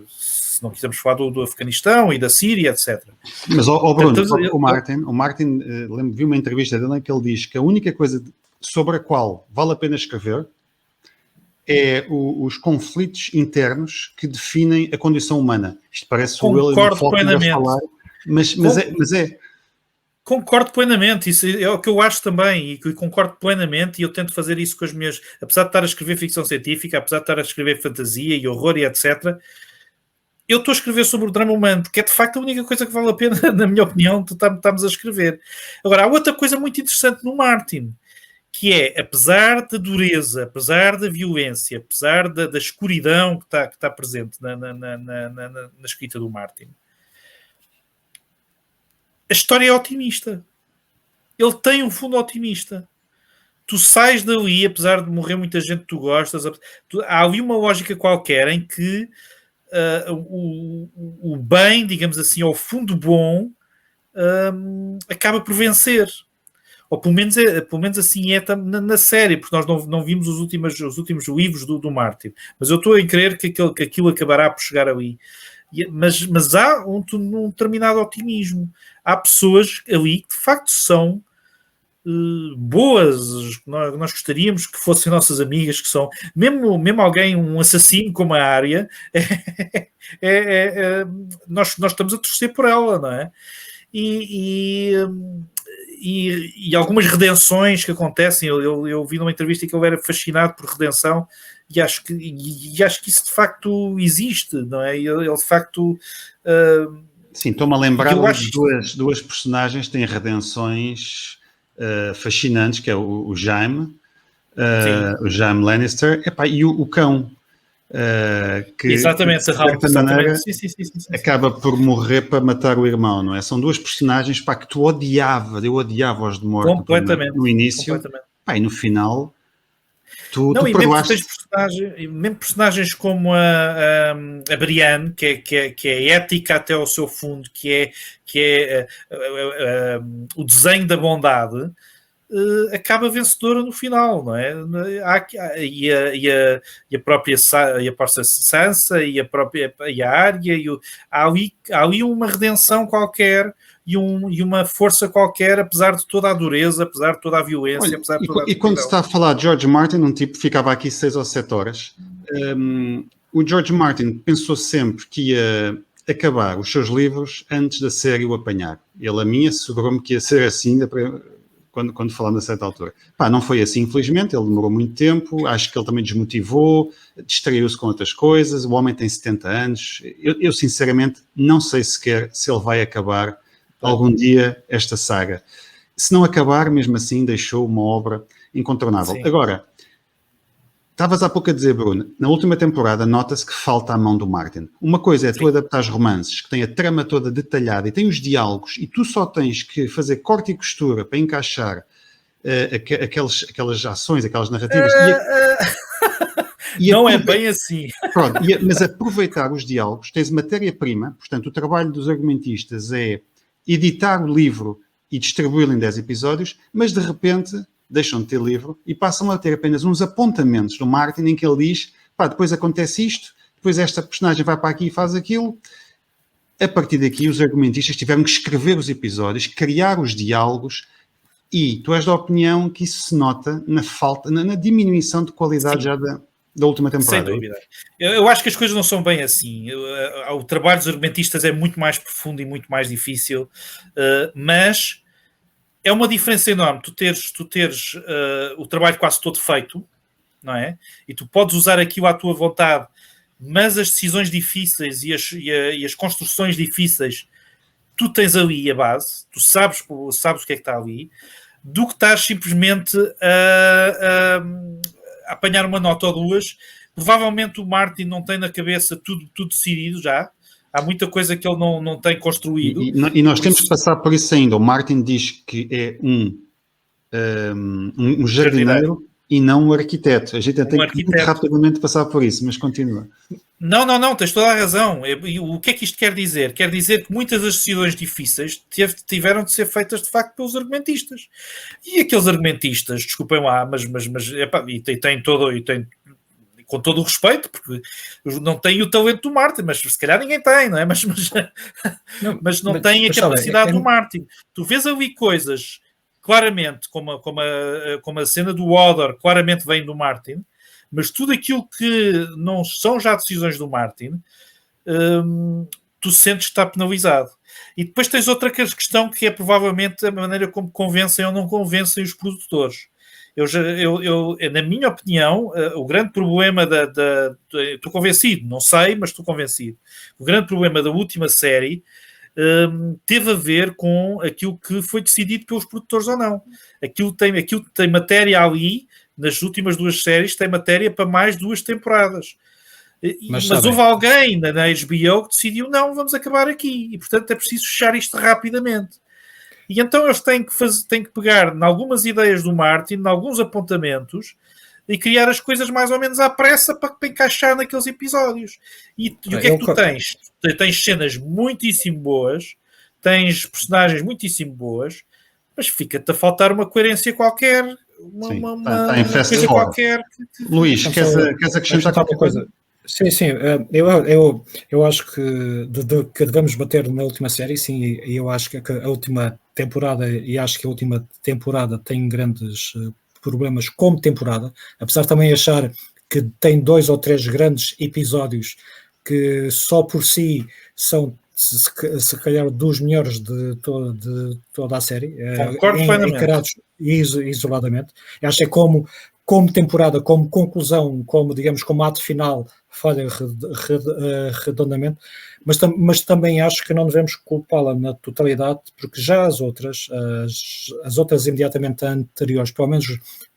se não quisermos falar do Afeganistão e da Síria, etc. Mas, Bruno, o Martin vi uma entrevista dele em que ele diz que a única coisa sobre a qual vale a pena escrever é os conflitos internos que definem a condição humana. Isto parece o William Faulkner a falar, mas é. Concordo plenamente, isso é o que eu acho também, e concordo plenamente, e eu tento fazer isso com as minhas... Apesar de estar a escrever ficção científica, apesar de estar a escrever fantasia e horror e etc., eu estou a escrever sobre o drama humano, que é de facto a única coisa que vale a pena, na minha opinião, estamos a escrever. Agora, há outra coisa muito interessante no Martin, que é, apesar da dureza, apesar da violência, apesar da escuridão que está presente na escrita do Martin, a história é otimista. Ele tem um fundo otimista. Tu sais dali, apesar de morrer muita gente que tu gostas, há ali uma lógica qualquer em que o bem, digamos assim, ao fundo bom, acaba por vencer. Ou pelo menos assim é na série, porque nós não vimos os últimos livros do Martin. Mas eu estou a crer que aquilo acabará por chegar ali. Mas há um determinado otimismo. Há pessoas ali que de facto são boas, nós gostaríamos que fossem nossas amigas, que são, mesmo alguém, um assassino como a Arya, nós estamos a torcer por ela, não é? E algumas redenções que acontecem, eu vi numa entrevista que ele era fascinado por redenção, e acho que isso de facto existe, não é? Ele de facto... Sim, estou-me a lembrar de duas personagens que têm redenções fascinantes, que é o Jaime Lannister, e o cão, que exatamente, de certa maneira sim. acaba por morrer para matar o irmão, não é? São duas personagens que tu odiavas, eu odiava-os de morte completamente, no início, e no final tu perdoaste. Mesmo personagens como a Brienne, que é ética até ao seu fundo, que é o desenho da bondade, acaba vencedora no final, não é? E a própria Sansa e a Arya, há ali uma redenção qualquer e uma força qualquer, apesar de toda a dureza, apesar de toda a violência. Olha, apesar de toda e quando se está a falar de George Martin, um tipo ficava aqui 6 ou 7 horas. O George Martin pensou sempre que ia acabar os seus livros antes da série o apanhar. Ele, a mim, assegurou-me que ia ser assim quando falamos a certa altura. Não foi assim, infelizmente, ele demorou muito tempo, acho que ele também desmotivou, distraiu-se com outras coisas, o homem tem 70 anos, eu sinceramente não sei sequer se ele vai acabar algum dia esta saga. Se não acabar, mesmo assim, deixou uma obra incontornável. Sim. Agora, estavas há pouco a dizer, Bruno, na última temporada nota-se que falta a mão do Martin. Uma coisa é tu adaptares romances que têm a trama toda detalhada e têm os diálogos e tu só tens que fazer corte e costura para encaixar aquelas ações, aquelas narrativas. Não é bem assim. Pronto, mas aproveitar os diálogos, tens matéria-prima, portanto o trabalho dos argumentistas é editar o livro e distribuí-lo em 10 episódios, mas de repente deixam de ter livro e passam a ter apenas uns apontamentos do Martin em que ele diz, depois acontece isto, depois esta personagem vai para aqui e faz aquilo. A partir daqui os argumentistas tiveram que escrever os episódios, criar os diálogos, e tu és da opinião que isso se nota na falta, na diminuição de qualidade. Sim. Já da última temporada. Sem dúvida. Eu acho que as coisas não são bem assim. O trabalho dos argumentistas é muito mais profundo e muito mais difícil, mas é uma diferença enorme. Tu teres o trabalho quase todo feito, não é? E tu podes usar aquilo à tua vontade, mas as decisões difíceis e as construções difíceis, tu tens ali a base, tu sabes o que é que está ali, do que estás simplesmente a apanhar uma nota ou duas. Provavelmente o Martin não tem na cabeça tudo decidido já. Há muita coisa que ele não tem construído. E nós temos que passar por isso ainda. O Martin diz que é um jardineiro e não um arquiteto. A gente tem que muito rapidamente passar por isso, mas continua. Não, tens toda a razão. O que é que isto quer dizer? Quer dizer que muitas das decisões difíceis tiveram de ser feitas de facto pelos argumentistas. E aqueles argumentistas, desculpem lá, mas tem com todo o respeito, porque não tem o talento do Martin, mas se calhar ninguém tem, não é? Mas não tem a capacidade do Martin. Tu vês ali coisas, claramente, como a cena do Odor, claramente vem do Martin, mas tudo aquilo que não são já decisões do Martin, tu sentes que está penalizado. E depois tens outra questão, que é provavelmente a maneira como convencem ou não convencem os produtores. Na minha opinião, o grande problema estou convencido, não sei, mas estou convencido. O grande problema da última série teve a ver com aquilo que foi decidido pelos produtores ou não. Aquilo tem matéria ali, nas últimas 2 séries, tem matéria para mais 2 temporadas. Mas houve alguém na HBO que decidiu, não, vamos acabar aqui. E, portanto, é preciso fechar isto rapidamente. E então eles têm que pegar em algumas ideias do Martin, em alguns apontamentos, e criar as coisas mais ou menos à pressa para encaixar naqueles episódios. E o que é que tu tens? Tens cenas muitíssimo boas, tens personagens muitíssimo boas, mas fica-te a faltar uma coerência qualquer, uma coisa qualquer. Luís, queres acrescentar qualquer coisa? Sim, eu acho que devemos bater na última série, sim, e eu acho que a última temporada, e acho que a última temporada tem grandes problemas como temporada, apesar de também achar que tem 2 ou 3 grandes episódios que só por si são se calhar dos melhores de toda a série, encarados isoladamente. Acho que é como temporada, como conclusão, como ato final, falha redondamente, mas também acho que não devemos culpá-la na totalidade, porque já as outras imediatamente anteriores, pelo menos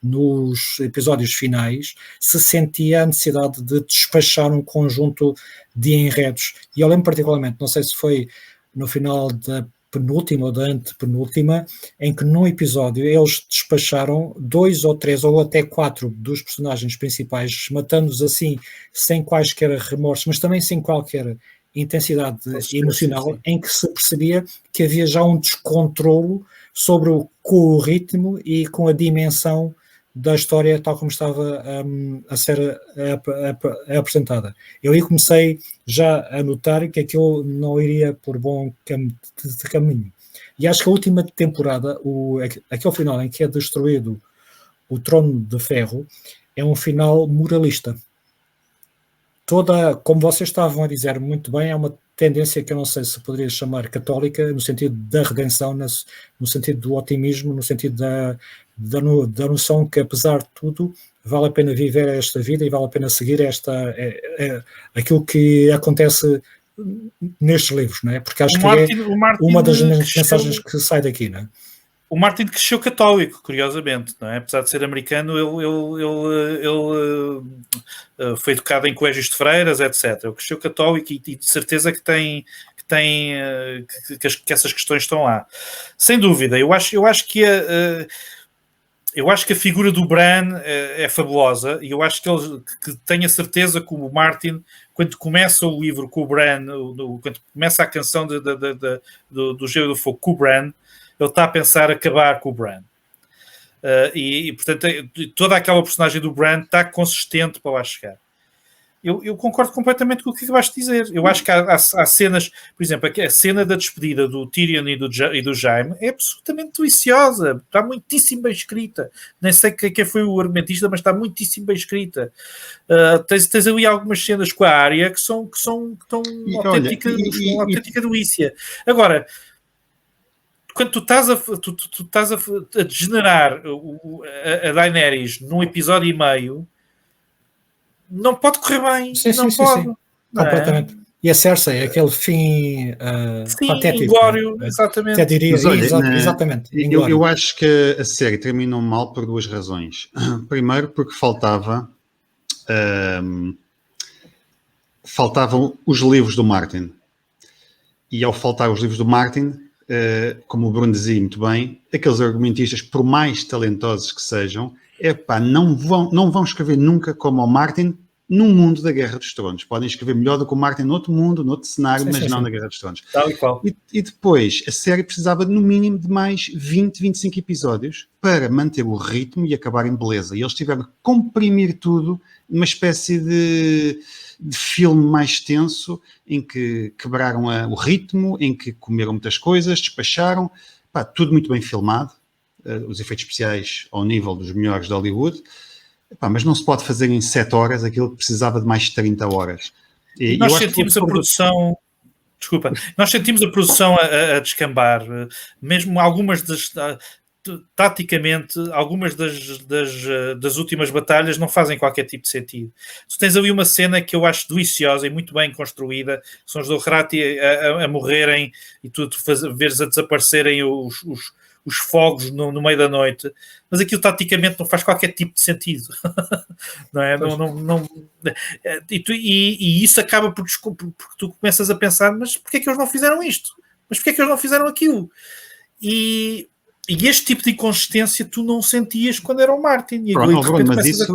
nos episódios finais, se sentia a necessidade de despachar um conjunto de enredos. E eu lembro particularmente, não sei se foi no final da penúltima ou da antepenúltima, em que num episódio eles despacharam 2 ou 3 ou até 4 dos personagens principais, matando-os assim, sem quaisquer remorsos, mas também sem qualquer intensidade emocional, em que se percebia que havia já um descontrolo com o ritmo e com a dimensão da história tal como estava a ser apresentada. Eu aí comecei já a notar que aquilo não iria por bom caminho. E acho que a última temporada, aquele final em que é destruído o Trono de Ferro, é um final moralista. Como vocês estavam a dizer muito bem, é uma tendência que eu não sei se poderia chamar católica, no sentido da redenção, no sentido do otimismo, no sentido da noção que, apesar de tudo, vale a pena viver esta vida e vale a pena seguir aquilo que acontece nestes livros, não é? Porque acho que é uma das mensagens que sai daqui, não é? O Martin cresceu católico, curiosamente, não é? Apesar de ser americano, ele foi educado em colégios de freiras, etc. Ele cresceu católico e de certeza que essas questões estão lá. Sem dúvida, eu acho que a figura do Bran é fabulosa e eu acho que tenho a certeza que o Martin, quando começa o livro com o Bran, quando começa a canção do Gelo do Fogo com o Bran, ele está a pensar acabar com o Bran. Portanto, toda aquela personagem do Bran está consistente para lá chegar. Eu concordo completamente com o que acabaste de dizer. Eu acho que há cenas, por exemplo, a cena da despedida do Tyrion e do Jaime é absolutamente deliciosa, está muitíssimo bem escrita. Nem sei quem foi o argumentista, mas está muitíssimo bem escrita. Tens ali algumas cenas com a Arya que são autêntica delícia. Agora, quando tu estás a degenerar a Daenerys num episódio e meio, não pode correr bem. Sim. Completamente. E a Cersei, aquele fim patético. Inglório, exatamente. Até diria, mas olha, exatamente. Eu acho que a série terminou mal por 2 razões. Primeiro, porque faltavam os livros do Martin. E ao faltar os livros do Martin, como o Bruno dizia muito bem, aqueles argumentistas, por mais talentosos que sejam, não vão escrever nunca como o Martin num mundo da Guerra dos Tronos. Podem escrever melhor do que o Martin noutro mundo, noutro cenário, mas não na Guerra dos Tronos. Tal e qual. E depois, a série precisava no mínimo de mais 20, 25 episódios para manter o ritmo e acabar em beleza. E eles tiveram que comprimir tudo numa espécie de filme mais tenso, em que quebraram o ritmo, em que comeram muitas coisas, despacharam, tudo muito bem filmado, os efeitos especiais ao nível dos melhores de Hollywood, mas não se pode fazer em 7 horas aquilo que precisava de mais 30 horas. E nós sentimos a produção... Desculpa, nós sentimos a produção a descambar, mesmo algumas taticamente, algumas das últimas batalhas não fazem qualquer tipo de sentido. Tu tens ali uma cena que eu acho deliciosa e muito bem construída, são os Dothraki a morrerem e tu veres a desaparecerem os fogos no meio da noite, mas aquilo taticamente não faz qualquer tipo de sentido. Não é? E isso acaba porque tu começas a pensar, mas porquê é que eles não fizeram isto? Mas porquê é que eles não fizeram aquilo? E este tipo de inconsistência tu não sentias quando era o Martin. Mas isso,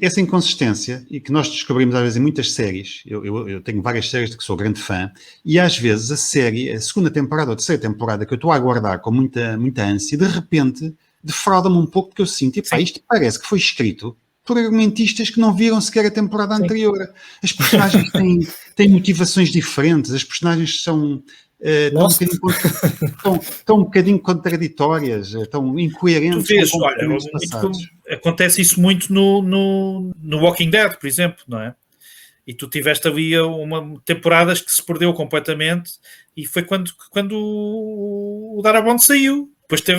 essa inconsistência, e que nós descobrimos às vezes em muitas séries, eu tenho várias séries de que sou grande fã, e às vezes a série, a segunda temporada ou a terceira temporada, que eu estou a aguardar com muita ânsia, de repente defrauda-me um pouco, porque eu sinto, isto parece que foi escrito por argumentistas que não viram sequer a temporada anterior. As personagens têm motivações diferentes, as personagens são... estão um bocadinho contraditórias, estão incoerentes. Tu vês, olha, acontece isso muito no Walking Dead, por exemplo, não é? E tu tiveste ali temporadas que se perdeu completamente, e foi quando o Darabont saiu. Depois que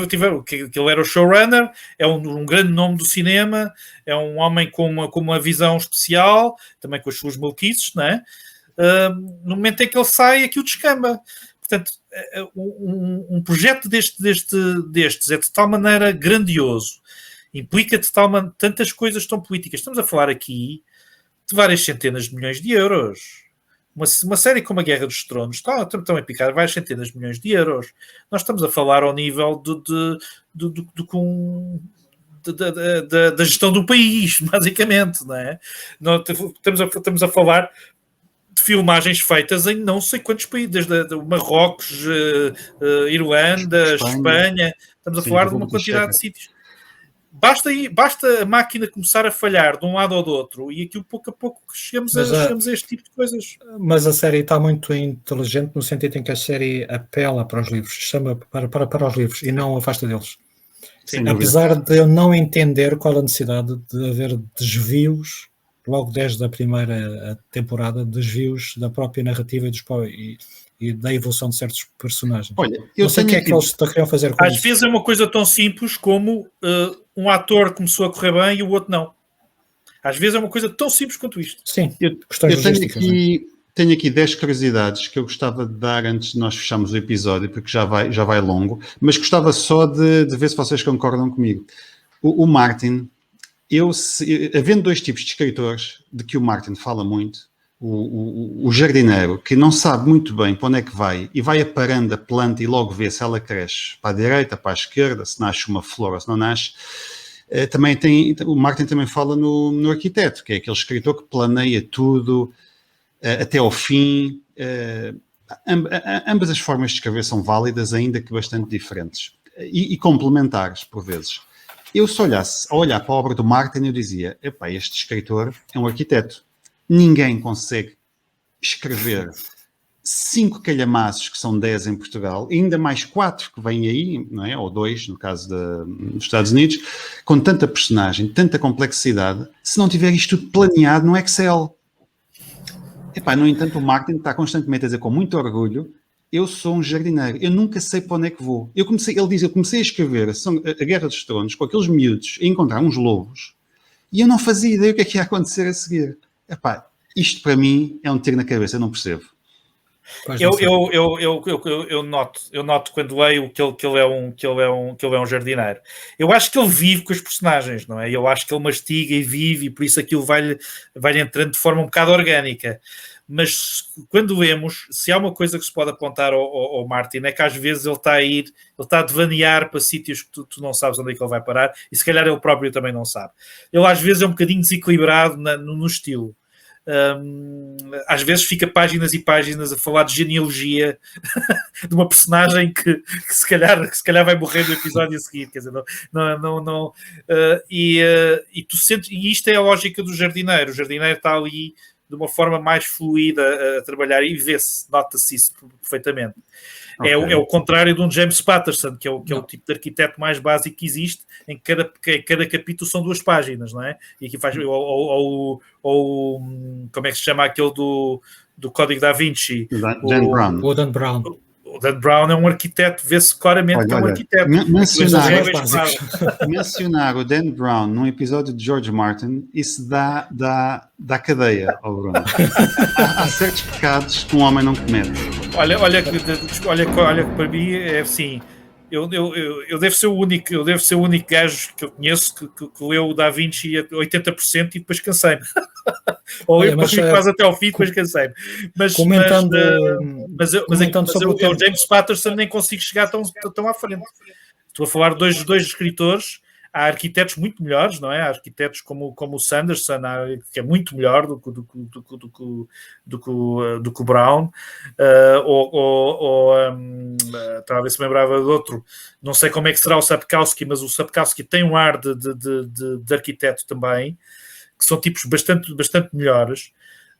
ele era o showrunner, é um grande nome do cinema, é um homem com uma visão especial, também com as suas maluquices, não é? No momento em que ele sai, aquilo descamba. Portanto, um projeto destes é de tal maneira grandioso, implica tantas coisas tão políticas. Estamos a falar aqui de várias centenas de milhões de euros. Uma série como a Guerra dos Tronos estão a picar várias centenas de milhões de euros. Nós estamos a falar ao nível da gestão do país, basicamente, não é? Estamos a falar de filmagens feitas em não sei quantos países, desde Marrocos, Irlanda, Espanha. Estamos a falar de uma quantidade de sítios. Basta a máquina começar a falhar de um lado ou do outro, e aquilo pouco a pouco chegamos a este tipo de coisas. Mas a série está muito inteligente no sentido em que a série apela para os livros, chama para os livros e não afasta deles. Sim, apesar de eu não entender qual a necessidade de haver desvios, logo desde a primeira temporada, desvios da própria narrativa e da evolução de certos personagens. Olha, não sei o que é que eles queriam fazer com Às isso. vezes é uma coisa tão simples como um ator começou a correr bem e o outro não. Às vezes é uma coisa tão simples quanto isto. Sim, questões logísticas. Tenho aqui 10 curiosidades que eu gostava de dar antes de nós fecharmos o episódio, porque já vai longo, mas gostava só de ver se vocês concordam comigo. O Martin, havendo dois tipos de escritores, de que o Martin fala muito, o jardineiro, que não sabe muito bem para onde é que vai, e vai aparando a planta e logo vê se ela cresce para a direita, para a esquerda, se nasce uma flor ou se não nasce. O Martin também fala no arquiteto, que é aquele escritor que planeia tudo até ao fim. Ambas as formas de escrever são válidas, ainda que bastante diferentes e complementares por vezes. Eu, se olhasse a olhar para a obra do Martin, eu dizia, este escritor é um arquiteto. Ninguém consegue escrever 5 calhamaços, que são 10 em Portugal, e ainda mais 4 que vêm aí, não é? Ou 2, no caso dos Estados Unidos, com tanta personagem, tanta complexidade, se não tiver isto tudo planeado no Excel. No entanto, o Martin está constantemente a dizer com muito orgulho, eu sou um jardineiro, eu nunca sei para onde é que vou. Ele diz, eu comecei a escrever a Guerra dos Tronos com aqueles miúdos a encontrar uns lobos, e eu não fazia ideia o que é que ia acontecer a seguir. Isto para mim é um tiro na cabeça, eu não percebo. Eu noto quando leio que ele é um jardineiro. Eu acho que ele vive com os personagens, não é? Eu acho que ele mastiga e vive, e por isso aquilo vai entrando de forma um bocado orgânica. Mas quando lemos, se há uma coisa que se pode apontar ao Martin, é que às vezes ele está a devanear para sítios que tu não sabes onde é que ele vai parar, e se calhar ele próprio também não sabe. Ele às vezes é um bocadinho desequilibrado no estilo. Às vezes fica páginas e páginas a falar de genealogia de uma personagem que se calhar vai morrer no episódio a seguir, quer dizer, e tu sentes, e isto é a lógica do jardineiro. O jardineiro está ali de uma forma mais fluida a trabalhar, e nota-se isso perfeitamente. Okay. É o contrário de um James Patterson, que é o tipo de arquiteto mais básico que existe, em que cada capítulo são 2 páginas, não é? E aqui faz como é que se chama aquele do Código da Vinci? Dan Brown. O Dan Brown. O Dan Brown é um arquiteto, vê-se claramente que é um arquiteto. Mencionar o Dan Brown num episódio de George Martin, isso dá cadeia ao Bruno. Há certos pecados que um homem não comete. Olha que para mim é assim. Eu devo ser o único gajo que eu conheço que leu o Da Vinci a 80% e depois cansei-me. Ou eu quase até ao fim, depois cansei-me. Mas o James Patterson nem consigo chegar tão à frente. Estou a falar de dois escritores. Há arquitetos muito melhores, não é? Há arquitetos como o Sanderson, que é muito melhor do que o Brown, estava a ver se me lembrava de outro, não sei como é que será o Sapkowski, mas o Sapkowski tem um ar de arquiteto também, que são tipos bastante melhores,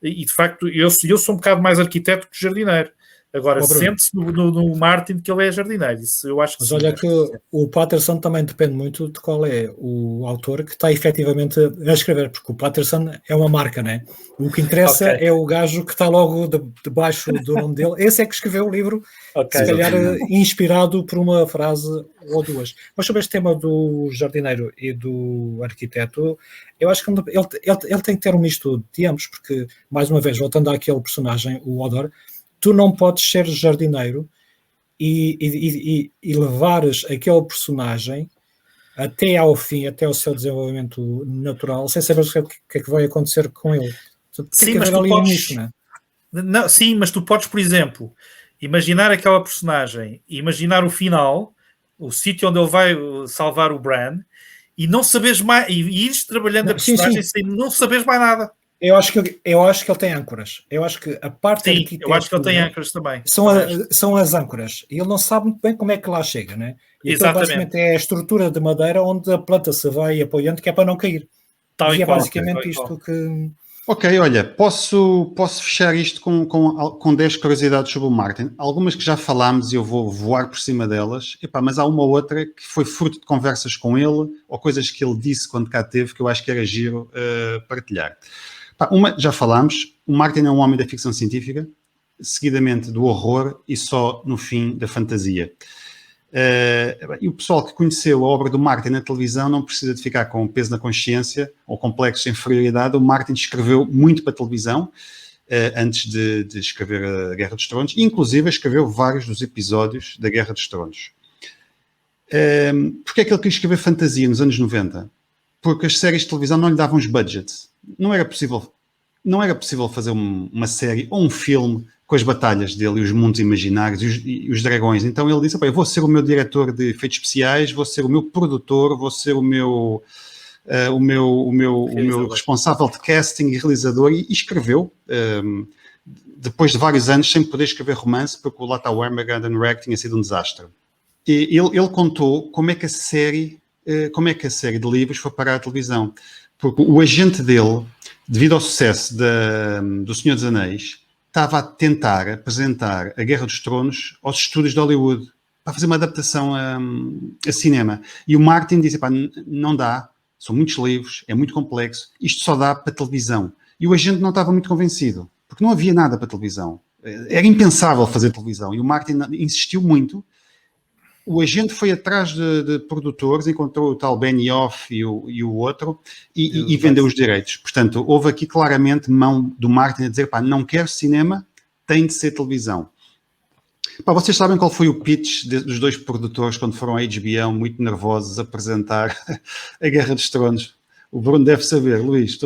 e de facto eu sou um bocado mais arquiteto que jardineiro. Agora, Ó, Bruno. sente-se no Martin que ele é jardineiro. Isso eu acho que Mas sim, olha acho que sim. o Patterson também depende muito de qual é o autor que está efetivamente a escrever, porque o Patterson é uma marca, né? O que interessa Ok. é o gajo que está logo debaixo do nome dele. Esse é que escreveu o livro, Ok. se calhar Exatamente. inspirado por uma frase ou duas. Mas sobre este tema do jardineiro e do arquiteto, eu acho que ele tem que ter um misto de ambos, porque, mais uma vez, voltando àquele personagem, o Odor, tu não podes ser jardineiro e levares aquele personagem até ao fim, até o seu desenvolvimento natural, sem saber o que é que vai acontecer com ele. Tem Sim, que mas haver tu ali um podes. misto, não é? Não, sim, mas tu podes, por exemplo, imaginar aquela personagem, imaginar o final, o sítio onde ele vai salvar o Bran, e não saberes mais, e ires trabalhando a Não, sim, personagem sim. sem não saberes mais nada. Eu acho que ele tem âncoras. Eu acho que a parte Sim, eu acho que ele tem arquitetura âncoras também. são, Também acho. são as âncoras. E ele não sabe muito bem como é que lá chega, né? E aquilo Exatamente. basicamente é a estrutura de madeira onde a planta se vai apoiando, que é para não cair. Tal E e é qual. basicamente Tal e isto qual. que. Ok, olha, posso fechar isto com 10 curiosidades sobre o Martin. Algumas que já falámos e eu vou voar por cima delas. Epá, mas há uma outra que foi fruto de conversas com ele ou coisas que ele disse quando cá teve que eu acho que era giro partilhar. Epá, uma, já falámos, o Martin é um homem da ficção científica, seguidamente do horror e só no fim da fantasia. E o pessoal que conheceu a obra do Martin na televisão não precisa de ficar com peso na consciência ou complexo de inferioridade. O Martin escreveu muito para a televisão antes de escrever a Guerra dos Tronos, e inclusive escreveu vários dos episódios da Guerra dos Tronos. Porquê é que ele quis escrever fantasia nos anos 90? Porque as séries de televisão não lhe davam os budgets. Não era possível fazer uma série ou um filme com as batalhas dele e os mundos imaginários e os dragões. Então ele disse, eu vou ser o meu diretor de efeitos especiais, vou ser o meu produtor, vou ser o meu responsável de casting e realizador, e escreveu, depois de vários anos sem poder escrever romance, porque o Lata Wermega tinha sido um desastre. E ele contou como é que a série de livros foi parar à televisão. Porque o agente dele, devido ao sucesso do Senhor dos Anéis, estava a tentar apresentar a Guerra dos Tronos aos estúdios de Hollywood para fazer uma adaptação a cinema. E o Martin disse, não dá, são muitos livros, é muito complexo, isto só dá para televisão. E o agente não estava muito convencido, porque não havia nada para televisão. Era impensável fazer televisão. E o Martin insistiu muito. O agente foi atrás de produtores, encontrou o tal Benioff e o outro, e vendeu os direitos. Portanto, houve aqui claramente mão do Martin a dizer, não quero cinema, tem de ser televisão. Vocês sabem qual foi o pitch dos dois produtores quando foram à HBO, muito nervosos, apresentar a Guerra dos Tronos? O Bruno deve saber, Luís,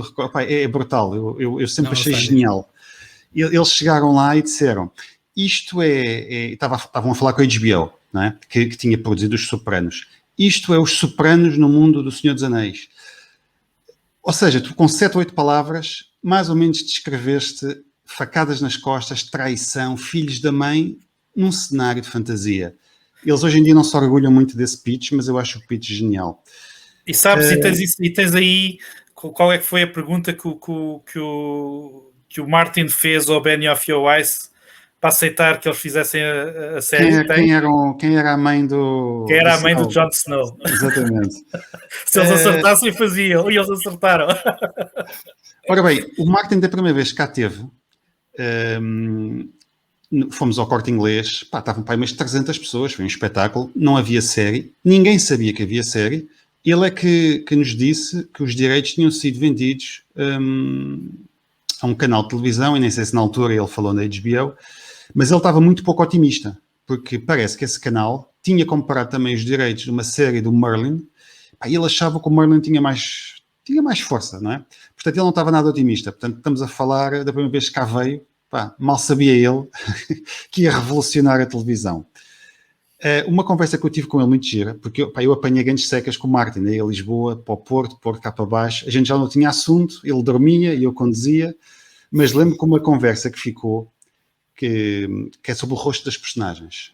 é brutal, eu sempre achei genial. Eles chegaram lá e disseram, isto estavam a falar com a HBO, não é? que tinha produzido os Sopranos. Isto é os Sopranos no mundo do Senhor dos Anéis. Ou seja, tu com 7 ou 8 palavras, mais ou menos descreveste facadas nas costas, traição, filhos da mãe, num cenário de fantasia. Eles hoje em dia não se orgulham muito desse pitch, mas eu acho o pitch genial. E sabes, e tens aí, qual é que foi a pergunta que o Martin fez ao Benioff e ao Weiss para aceitar que eles fizessem a série? Quem era a mãe do... Quem era a mãe do Jon Snow. Exatamente. Se eles acertassem, faziam. E eles acertaram. Ora bem, o Martin da primeira vez que cá teve, fomos ao Corte Inglês, estavam para aí umas 300 pessoas, foi um espetáculo, não havia série, ninguém sabia que havia série. Ele é que nos disse que os direitos tinham sido vendidos a um canal de televisão, e nem sei se na altura ele falou na HBO, mas ele estava muito pouco otimista, porque parece que esse canal tinha comprado também os direitos de uma série do Merlin, e ele achava que o Merlin tinha mais força, não é? Portanto, ele não estava nada otimista. Portanto, estamos a falar da primeira vez que cá veio, mal sabia ele que ia revolucionar a televisão. Uma conversa que eu tive com ele muito gira, porque eu apanhei grandes secas com o Martin, ia a Lisboa, para o Porto cá para baixo, a gente já não tinha assunto, ele dormia e eu conduzia, mas lembro-me com uma conversa que ficou, que é sobre o rosto das personagens.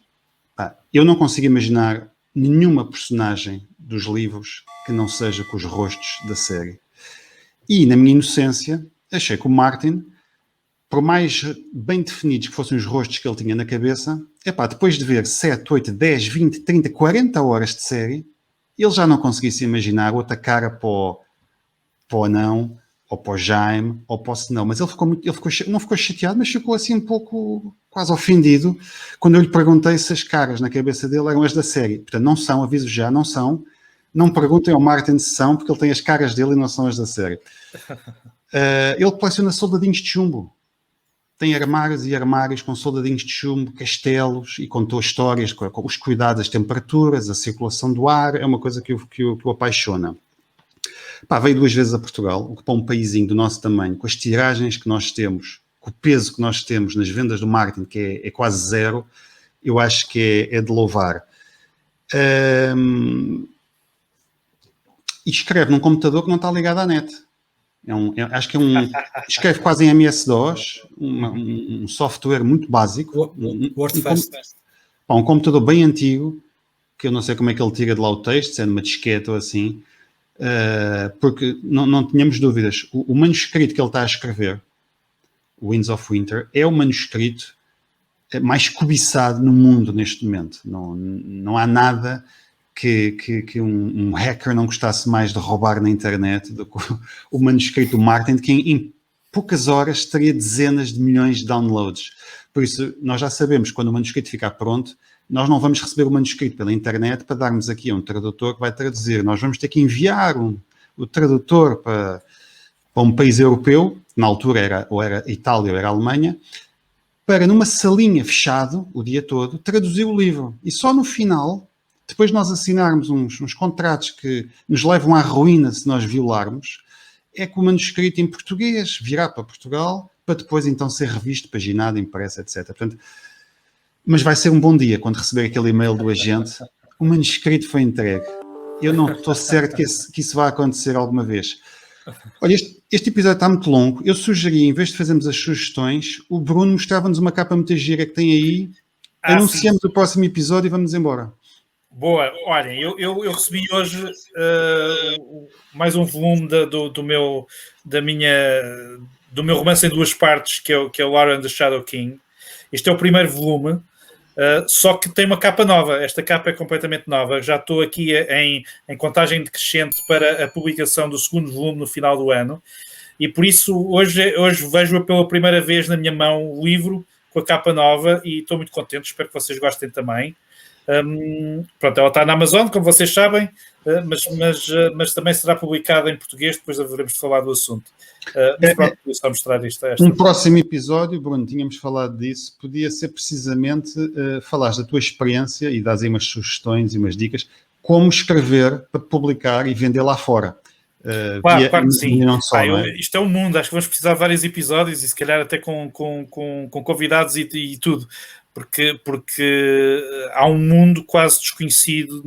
Eu não consigo imaginar nenhuma personagem dos livros que não seja com os rostos da série. E, na minha inocência, achei que o Martin por mais bem definidos que fossem os rostos que ele tinha na cabeça, depois de ver 7, 8, 10, 20, 30, 40 horas de série, ele já não conseguia se imaginar outra cara para o anão, ou para o Jaime, ou para o Senão. Mas não ficou chateado, mas ficou assim um pouco quase ofendido quando eu lhe perguntei se as caras na cabeça dele eram as da série. Portanto, não são, aviso já, não são. Não perguntem ao Martin se são, porque ele tem as caras dele e não são as da série. Ele coleciona soldadinhos de chumbo. Tem armários e armários com soldadinhos de chumbo, castelos, e contou histórias com os cuidados das temperaturas, a circulação do ar. É uma coisa que o apaixona. Veio 2 vezes a Portugal, o que para um paísinho do nosso tamanho, com as tiragens que nós temos, com o peso que nós temos nas vendas do marketing, que é quase zero, eu acho que é de louvar. E escreve num computador que não está ligado à net. Acho que escreve quase em MS-DOS, um software muito básico. Um computador bem antigo, que eu não sei como é que ele tira de lá o texto, se é numa disquete ou assim, porque não tínhamos dúvidas. O manuscrito que ele está a escrever, Winds of Winter, é o manuscrito mais cobiçado no mundo neste momento. Não há nada que um hacker não gostasse mais de roubar na internet do que o manuscrito do Martin, que em poucas horas teria dezenas de milhões de downloads. Por isso, nós já sabemos que quando o manuscrito ficar pronto, nós não vamos receber o manuscrito pela internet para darmos aqui a um tradutor que vai traduzir. Nós vamos ter que enviar o tradutor para um país europeu, na altura ou era Itália ou era Alemanha, para numa salinha fechado o dia todo, traduzir o livro. E só no final, depois de nós assinarmos uns contratos que nos levam à ruína se nós violarmos, é que o manuscrito em português virá para Portugal, para depois então ser revisto, paginado, impresso, etc. Portanto, mas vai ser um bom dia quando receber aquele e-mail do agente. O manuscrito foi entregue. Eu não estou certo que isso vai acontecer alguma vez. Olha, este episódio está muito longo. Eu sugeria, em vez de fazermos as sugestões, o Bruno mostrava-nos uma capa muito gira que tem aí. Anunciamos sim o próximo episódio e vamos embora. Boa, olhem, eu recebi hoje mais um volume do meu romance em 2 partes, que é o Laura and the Shadow King. Este é o primeiro volume, só que tem uma capa nova. Esta capa é completamente nova. Já estou aqui em contagem decrescente para a publicação do 2º volume no final do ano. E por isso hoje vejo pela primeira vez na minha mão o livro com a capa nova e estou muito contente. Espero que vocês gostem também. Pronto, ela está na Amazon, como vocês sabem, mas também será publicada em português, depois haveremos de falar do assunto. Mas pronto, eu só mostrar isto. Um próximo episódio, Bruno, tínhamos falado disso, podia ser precisamente falares da tua experiência e dás aí umas sugestões e umas dicas, como escrever para publicar e vender lá fora. Claro que sim. Não só, não é? Isto é um mundo, acho que vamos precisar de vários episódios e se calhar até com convidados e tudo. Porque há um mundo quase desconhecido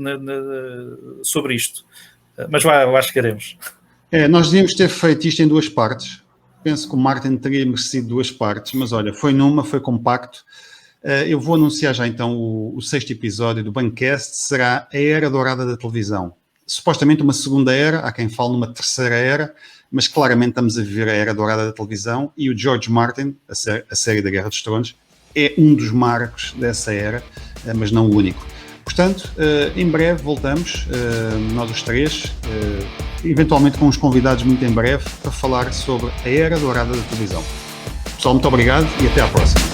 sobre isto. Mas lá chegaremos. Nós devíamos ter feito isto em 2 partes. Penso que o Martin teria merecido 2 partes, mas olha, foi compacto. Eu vou anunciar já então o 6º episódio do Bancast, será a Era Dourada da Televisão. Supostamente uma segunda era, há quem fale numa terceira era, mas claramente estamos a viver a Era Dourada da Televisão e o George Martin, a série da Guerra dos Tronos, é um dos marcos dessa era, mas não o único. Portanto, em breve voltamos, nós os 3, eventualmente com uns convidados muito em breve, para falar sobre a Era Dourada da Televisão. Pessoal, muito obrigado e até à próxima.